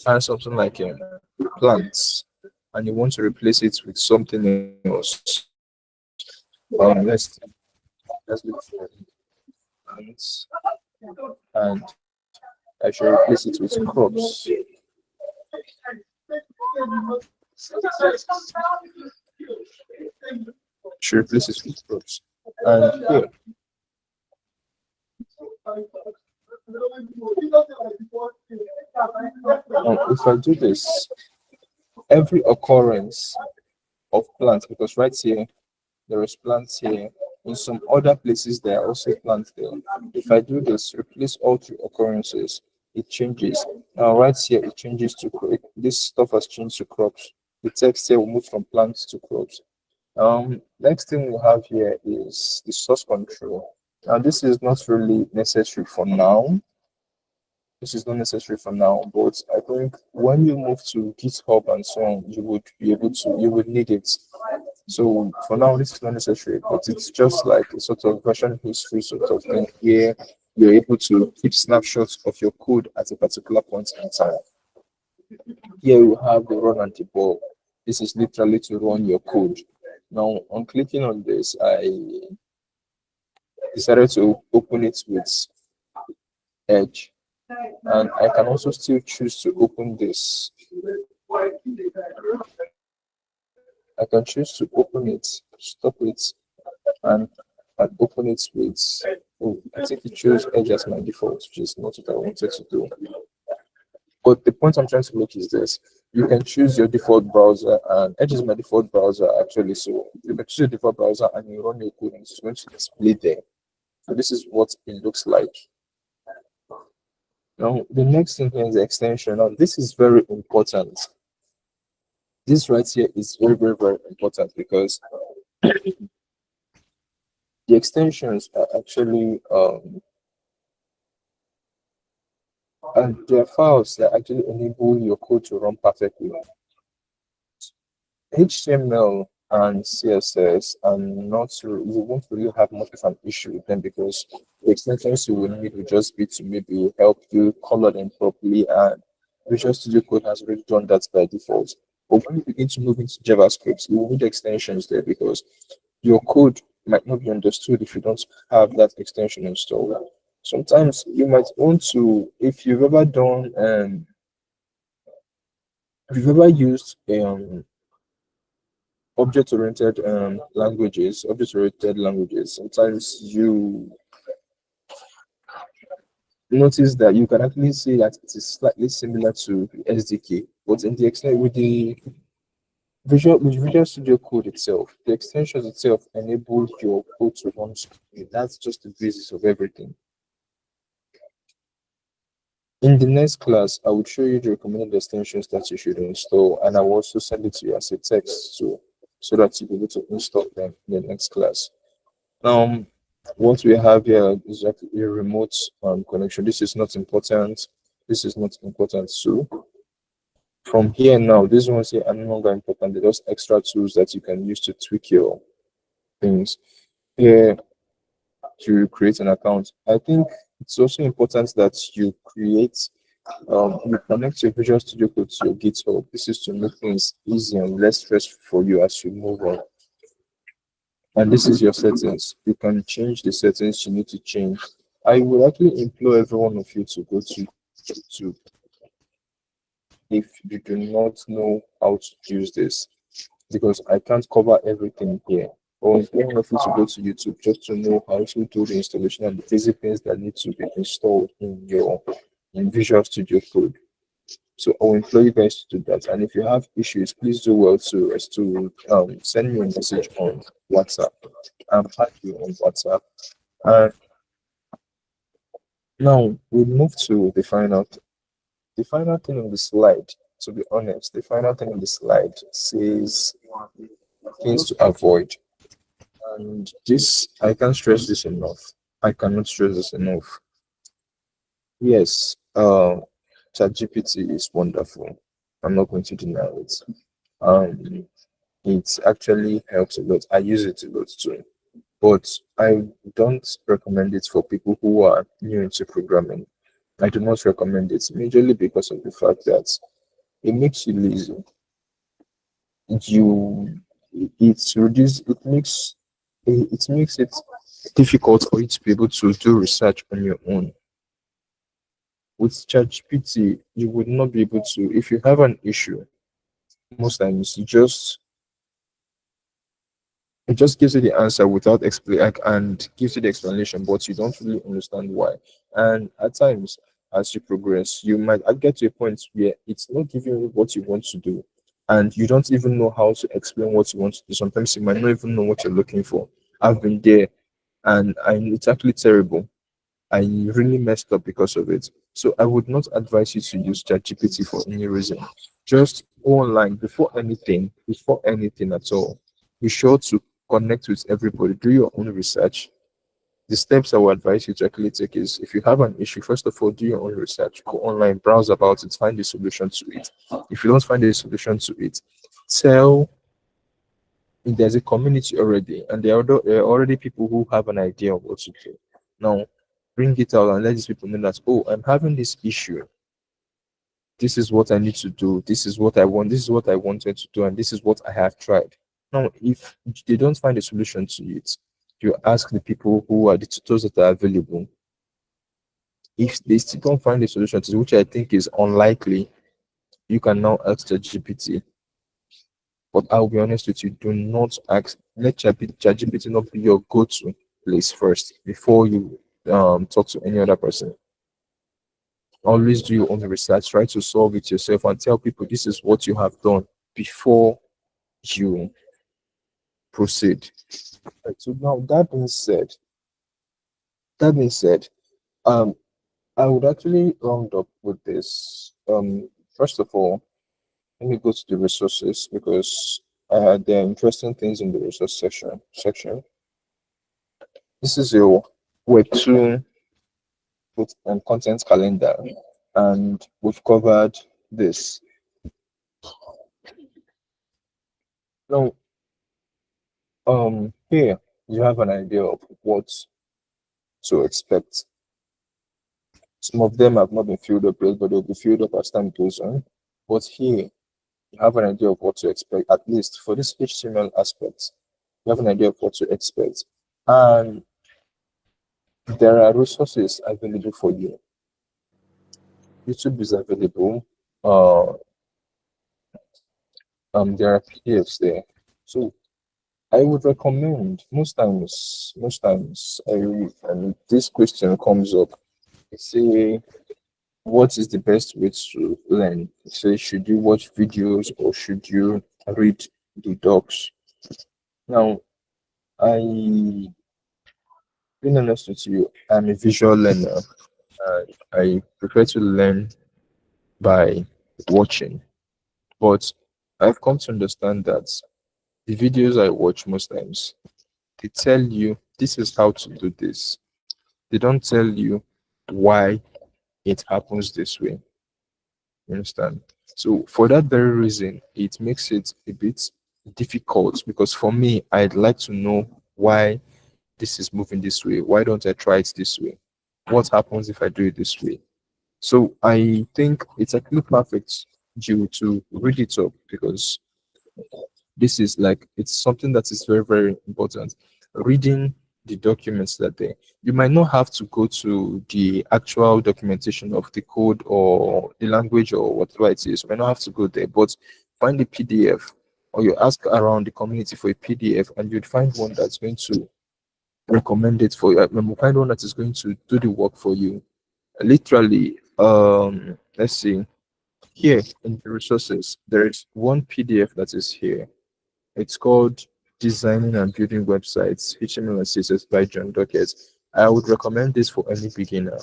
find something like plants, and you want to replace it with something else. Let's look for plants, and I should replace it with crops. Should replace it with crops. And here, if I do this, every occurrence of plants, because right here there is plants here, in some other places there are also plants there. If I do this, replace all three occurrences, it changes. Now right here it changes to this stuff has changed to crops. The text here will move from plants to crops. Next thing we have here is the source control. Now this is not really necessary for now. This is not necessary for now, but I think when you move to GitHub and so on, you would be able to, you would need it. So for now, this is not necessary, but it's just like a sort of version history sort of thing here. You're able to keep snapshots of your code at a particular point in time. Here we have the run and debug. This is literally to run your code. Now, on clicking on this, I decided to open it with Edge. And I can also still choose to open this. I can choose to open it, stop it, and open it with, oh, I think it chose Edge as my default, which is not what I wanted to do. But the point I'm trying to make is this: you can choose your default browser, and Edge is my default browser actually. So you can choose your default browser and you run your code, and it's going to display there. So this is what it looks like. Now the next thing here is the extension. Now this is very important. This right here is very, very, very important because the extensions are actually and there are files that actually enable your code to run perfectly. HTML and CSS, and not you won't really have much of an issue with them because the extensions you will need will just be to maybe help you color them properly, and Visual Studio Code has already done that by default. But when you begin to move into JavaScript, you will need extensions there because your code might not be understood if you don't have that extension installed. Sometimes you might want to, if you've ever used object-oriented languages, sometimes you notice that you can actually see that it is slightly similar to the SDK, but in the extent with the Visual Studio Code itself, the extensions itself enable your code to run smoothly. That's just the basis of everything. In the next class, I will show you the recommended extensions that you should install, and I will also send it to you as a text too, so that you'll be able to install them in the next class. What we have here is actually a remote connection. This is not important. This is not important too. From here now, these ones here are no longer important. They're just extra tools that you can use to tweak your things. Here, to create an account, I think it's also important that you connect your Visual Studio Code to your GitHub. This is to make things easy and less stressful for you as you move on. And this is your settings. You can change the settings you need to change. I would actually implore every one of you to go to YouTube if you do not know how to use this, because I can't cover everything here. Or if any of you to go to YouTube just to know how to do the installation and the basic things that need to be installed in Visual Studio Code. So I will implore you guys to do that. And if you have issues, please do well to send me a message on WhatsApp. I'm happy on WhatsApp. And now we'll move to the final thing on the slide. To be honest, the final thing on the slide says things to avoid. And this, I can't stress this enough. I cannot stress this enough. Yes, ChatGPT is wonderful. I'm not going to deny it. It actually helps a lot. I use it a lot too. But I don't recommend it for people who are new into programming. I do not recommend it majorly because of the fact that it makes you lazy. It makes it difficult for you to be able to do research on your own. With ChatGPT, you would not be able to, if you have an issue, most times it just gives you the answer without explain and gives you the explanation, but you don't really understand why. And at times, as you progress, you might get to a point where it's not giving you what you want to do, and you don't even know how to explain what you want to do. Sometimes you might not even know what you're looking for. I've been there, and it's actually terrible. I really messed up because of it. So I would not advise you to use ChatGPT for any reason. Just go online before anything at all. Be sure to connect with everybody. Do your own research. The steps I would advise you to actually take is, if you have an issue, first of all, do your own research. Go online, browse about it, find a solution to it. If you don't find a solution to it, there's a community already, and there are already people who have an idea of what to do. Now, bring it out and let these people know that, oh, I'm having this issue. This is what I need to do. This is what I want. This is what I wanted to do, and this is what I have tried. Now, if they don't find a solution to it, you ask the people who are the tutors that are available. If they still don't find a solution to it, which I think is unlikely, you can now ask ChatGPT. But I'll be honest with you, do not let ChatGPT not be your go-to place first before you talk to any other person. Always do your own research, try to solve it yourself, and tell people this is what you have done before you proceed. Right, so now that being said, I would actually round up with this. First of all, let me go to the resources, because there are interesting things in the resource section. This is your Web2 with content calendar, and we've covered this. Now, Here you have an idea of what to expect. Some of them have not been filled up yet, but they'll be filled up as time goes on. But here you have an idea of what to expect, at least for this HTML aspect. You have an idea of what to expect. And there are resources available for you. YouTube is available. There are PDFs there. So I would recommend most times this question comes up. I say, what is the best way to learn? Say, should you watch videos or should you read the docs? Now, being honest with you, I'm a visual learner. I prefer to learn by watching, but I've come to understand that the videos I watch most times, they tell you this is how to do this. They don't tell you why it happens this way. You understand? So for that very reason, it makes it a bit difficult, because for me, I'd like to know why this is moving this way. Why don't I try it this way? What happens if I do it this way? So I think it's actually perfect due to read it up, because this is like, it's something that is very, very important. Reading the documents that they, you might not have to go to the actual documentation of the code or the language or whatever it is. You might not have to go there, but find a PDF, or you ask around the community for a PDF, and you'd find one that's going to recommend it for you. Find one that is going to do the work for you. Literally, let's see. Here in the resources, there is one PDF that is here. It's called Designing and Building Websites, HTML and CSS by John Dockett. I would recommend this for any beginner.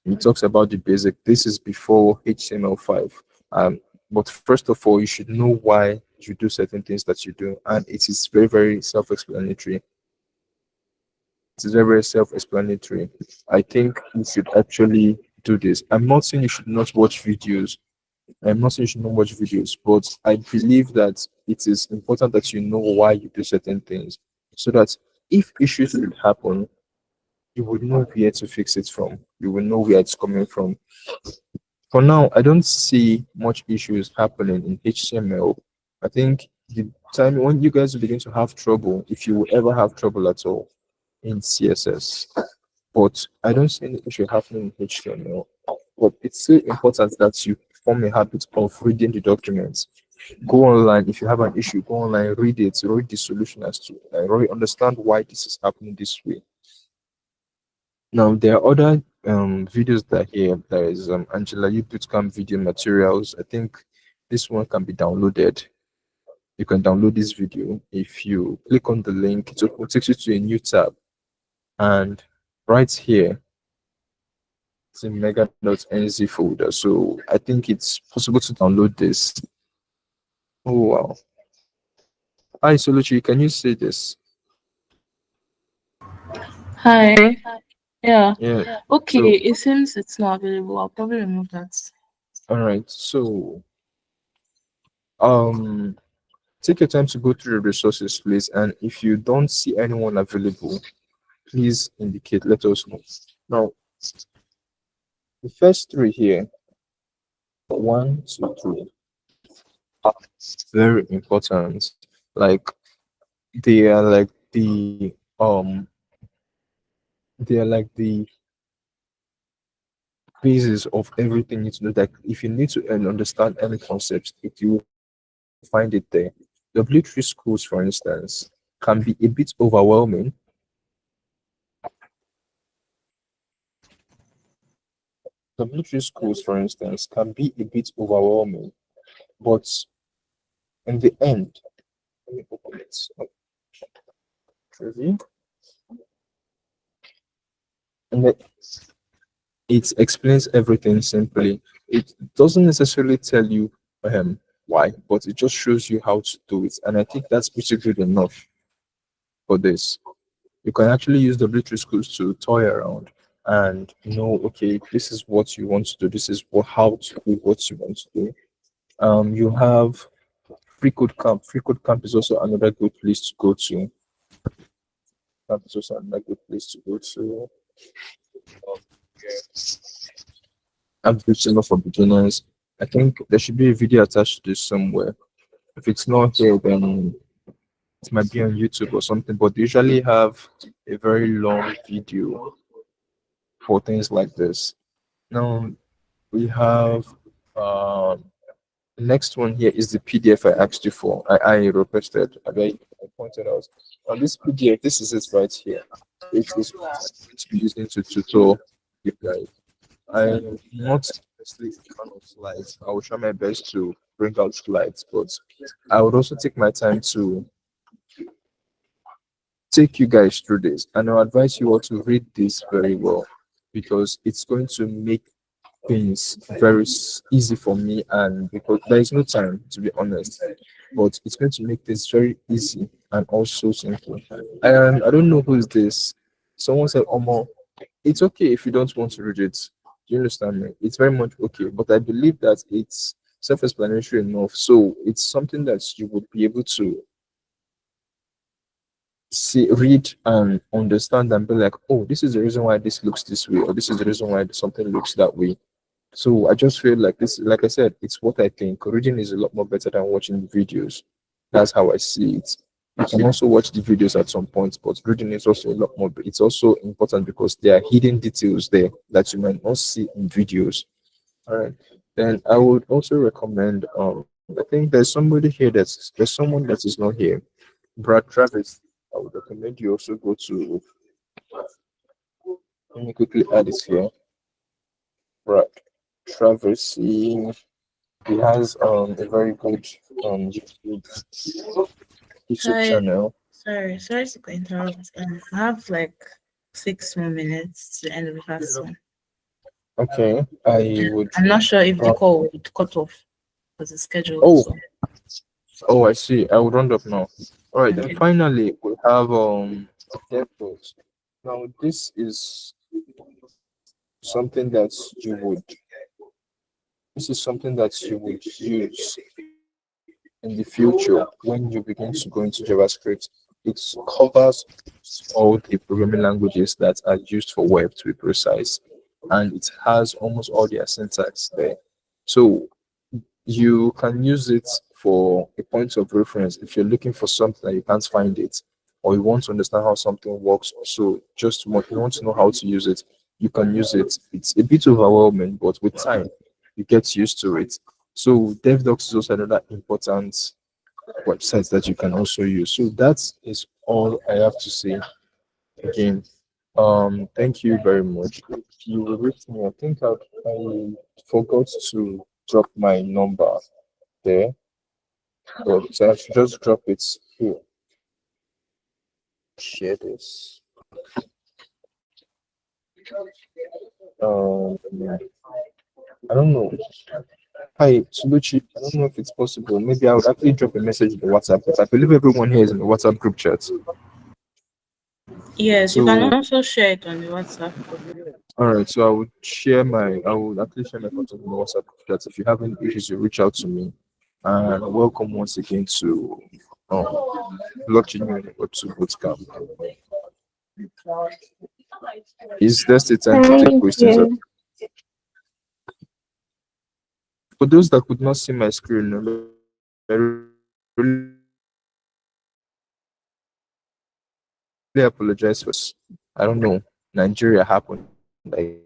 It talks about the basic. This is before HTML5. But first of all, you should know why you do certain things that you do, and it is very, very self-explanatory. It is very, very self-explanatory. I think you should actually do this. I'm not saying you should not watch videos. I'm not saying you should not watch videos, but I believe that it is important that you know why you do certain things, so that if issues will happen, you will know where to fix it from. You will know where it's coming from. For now, I don't see much issues happening in HTML. I think the time when you guys will begin to have trouble, if you will ever have trouble at all, in CSS. But I don't see any issue happening in HTML. But it's still important that you form a habit of reading the documents. Go online. If you have an issue, go online, read it, read the solution as to really understand why this is happening this way. Now, there are other videos that here. There is Angela Yu Bootcamp video materials. I think this one can be downloaded. You can download this video. If you click on the link, it will take you to a new tab. And right here, it's in mega.nz folder. So I think it's possible to download this. Oh, wow. Hi, Soluchi, can you say this? Hi. Yeah. Yeah. Okay, So, it seems it's not available. I'll probably remove that. all right. So, take your time to go through the resources, please. And if you don't see anyone available, please indicate, let us know. Now, the first three here, 1, 2, 3, are very important. Like, they are like the basis of everything you need to know. That if you need to understand any concepts, if you find it there. W3 schools, for instance, can be a bit overwhelming. W3 schools, for instance, can be a bit overwhelming, but in the end, let me open it. And it explains everything simply. It doesn't necessarily tell you why, but it just shows you how to do it. And I think that's pretty good enough for this. You can actually use W3 schools to toy around and know, okay, this is what you want to do. This is how to do what you want to do. You have Free Code Camp. Free Code Camp is also another good place to go to. Camp is also another good place to go to. Ambition for beginners. I think there should be a video attached to this somewhere. If it's not here, then it might be on YouTube or something. But they usually have a very long video for things like this. Now we have the next one here is the PDF I asked you for. I requested. I pointed out. On this PDF, this is it right here. It is what I'm going to be using to tutor you guys. I'm not necessarily a fan of slides. I will try my best to bring out slides, but I would also take my time to take you guys through this. And I'll advise you all to read this very well because it's going to make things very easy for me, and because there is no time, to be honest, but it's going to make this very easy and also simple. And I don't know who is this. Someone said, Omo, it's okay if you don't want to read it. Do you understand me? It's very much okay, but I believe that it's self-explanatory enough, so it's something that you would be able to see, read, and understand, and be like, oh, this is the reason why this looks this way, or this is the reason why something looks that way. So I just feel like this, like I said, it's what I think. Reading is a lot more better than watching the videos. That's how I see it. You can also watch the videos at some point, but reading is also a lot more. It's also important because there are hidden details there that you might not see in videos. All right. Then I would also recommend. I think there's somebody here there's someone that is not here. Brad Travis. I would recommend you also go to. Let me quickly add it here. Brad Travis. He has a very good YouTube Hi. channel. Sorry to interrupt. I have like 6 more minutes to the end of the first one. Okay, I would. I'm not sure if the call would cut off because it's scheduled. Oh. So. Oh, I see. I will round up now. All right, then finally we have airports. Now this is something that you would. This is something that you would use in the future when you begin to go into JavaScript. It covers all the programming languages that are used for web, to be precise, and it has almost all their syntax there. So you can use it for a point of reference if you're looking for something and you can't find it, or you want to understand how something works, or so just you want to know how to use it, you can use it. It's a bit overwhelming, but with time you get used to it. So DevDocs is also another important website that you can also use. So that is all I have to say. Again, thank you very much. If you will reach me, I think I forgot to drop my number there, but I should just drop it here. Share this. I don't know. Hi, Suluchi. I don't know if it's possible. Maybe I would actually drop a message in the WhatsApp, but I believe everyone here is in the WhatsApp group chat. Yes, you can also share it on the WhatsApp group. All right, so I would actually share my contact in the WhatsApp group chat. If you have any issues, you reach out to me. And welcome once again to Blockchain Union Web2 Bootcamp. Is there still time to take questions? For those that could not see my screen, I really apologize for. I don't know. Nigeria happened, I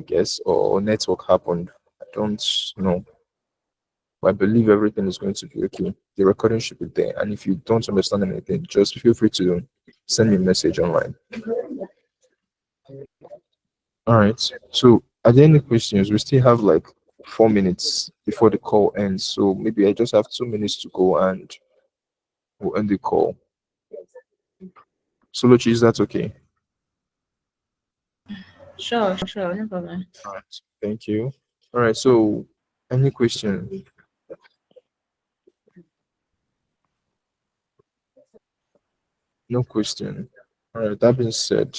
guess, or network happened. I don't know. But I believe everything is going to be okay. The recording should be there. And if you don't understand anything, just feel free to send me a message online. All right. So are there any questions? We still have like 4 minutes before the call ends. So maybe I just have 2 minutes to go and we'll end the call. Solochi, is that okay? Sure, no problem. All right. Thank you. All right. So any question? No question. All right. That being said,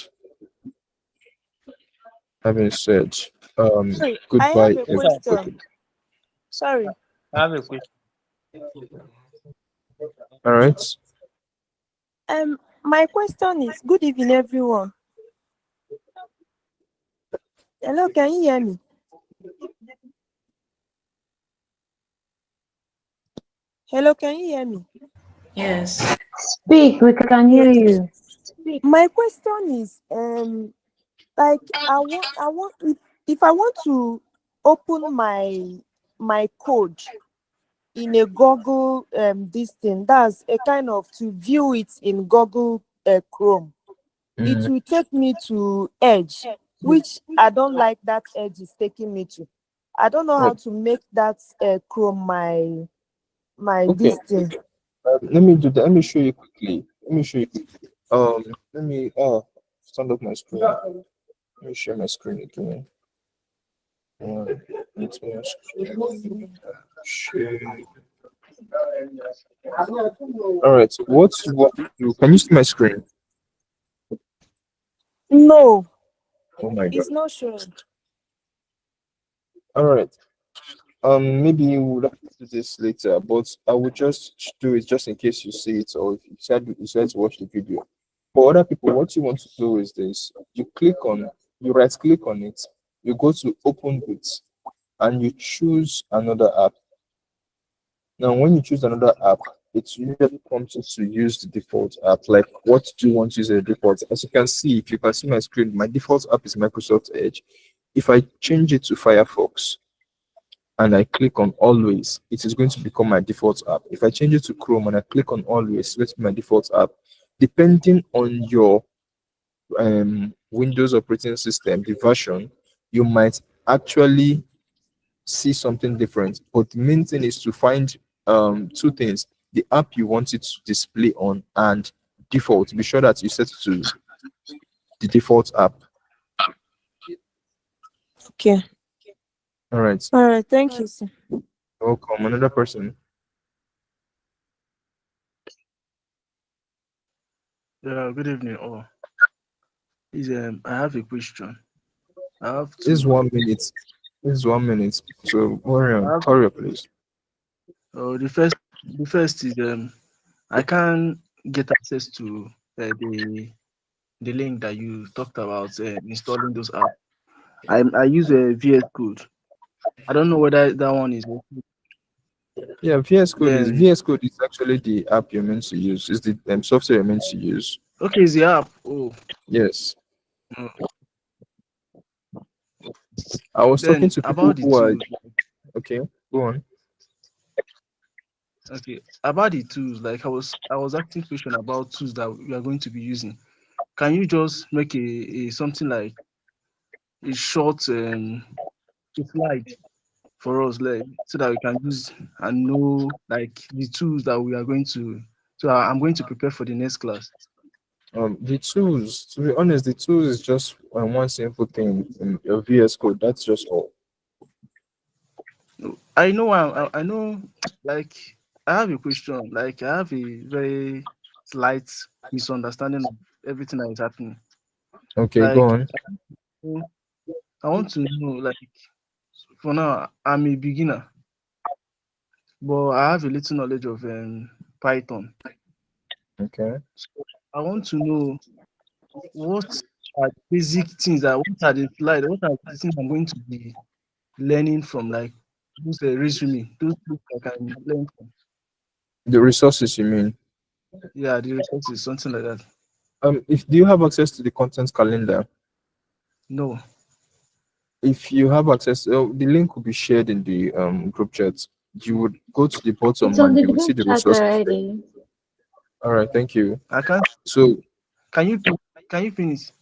Sorry, goodbye. I have a question. Sorry. I have a question. All right. My question is, good evening, everyone. Hello, can you hear me? Hello, can you hear me? Yes. Speak, we can hear you. My question is, like I want if I want to open my code in a Google this thing, that's a kind of to view it in Google Chrome. It will take me to Edge, which I don't like that Edge is taking me to. I don't know how to make that Chrome my Okay. this thing. Let me do that. Let me show you quickly. Let me stand up my screen. Let me share my screen again. Let me share. All right. What you do? Can you see my screen? No, Oh my god. it's not showing. All right. Maybe we'll have to do this later, but I will just do it just in case you see it, or if you decide to watch the video. For other people, what you want to do is this: you right click on it, you go to open it, and you choose another app. Now, when you choose another app, it usually prompts you to use the default app. Like, what do you want to use as a default? As you can see, if you can see my screen, my default app is Microsoft Edge. If I change it to Firefox, and I click on always, it is going to become my default app. If I change it to Chrome and I click on always, it's my default app. Depending on your Windows operating system, the version, you might actually see something different. But the main thing is to find two things: the app you want it to display on and default. Be sure that you set it to the default app. Okay. All right. All right. Thank you, sir. Welcome. Another person. Yeah, good evening, all. I have a question. I have This is 1 minute. This is 1 minute. So hurry up, please. The first is I can't get access to the link that you talked about installing those apps. I use a VS Code. I don't know whether that one is okay. Yeah, VS Code is actually the app you're meant to use. It's the software you're meant to use. Okay, it's the app. Oh, yes. No. I was Then talking to people about the who are tools. okay. Go on. Okay, about the tools. Like I was asking question about tools that we are going to be using. Can you just make a something like a short slide for us, like so that we can use and know like the tools that we are going to. So I'm going to prepare for the next class. The tools, to be honest, the tools is just one simple thing in your VS Code. That's just all. I know. I know. Like I have a question. Like I have a very slight misunderstanding of everything that is happening. Okay, Like, go on. I want to know. Like for now, I'm a beginner, but I have a little knowledge of Python. Okay. So I want to know what are the basic things that what are the things I'm going to be learning from, like those resume, those books I can learn from. The resources you mean? Yeah, the resources, something like that. If do you have access to the content calendar? No. If you have access, the link will be shared in the group chat. You would go to the bottom It's on and the you would see group the chat resources. already. All right, thank you. I can't. So, Can you finish?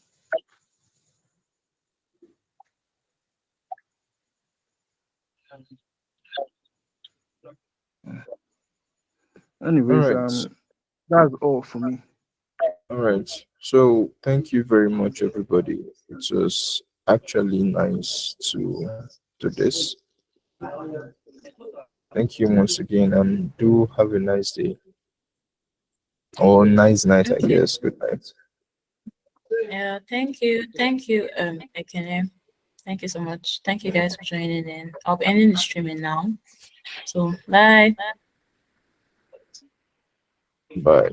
Anyways, all right. that's all for me. All right. So thank you very much, everybody. It was actually nice to do this. Thank you once again, and do have a nice day or nice night, I guess. Good night. Yeah, thank you. Ekene. Thank you so much. Thank you guys for joining in. I'll be ending the streaming now. So bye. Bye.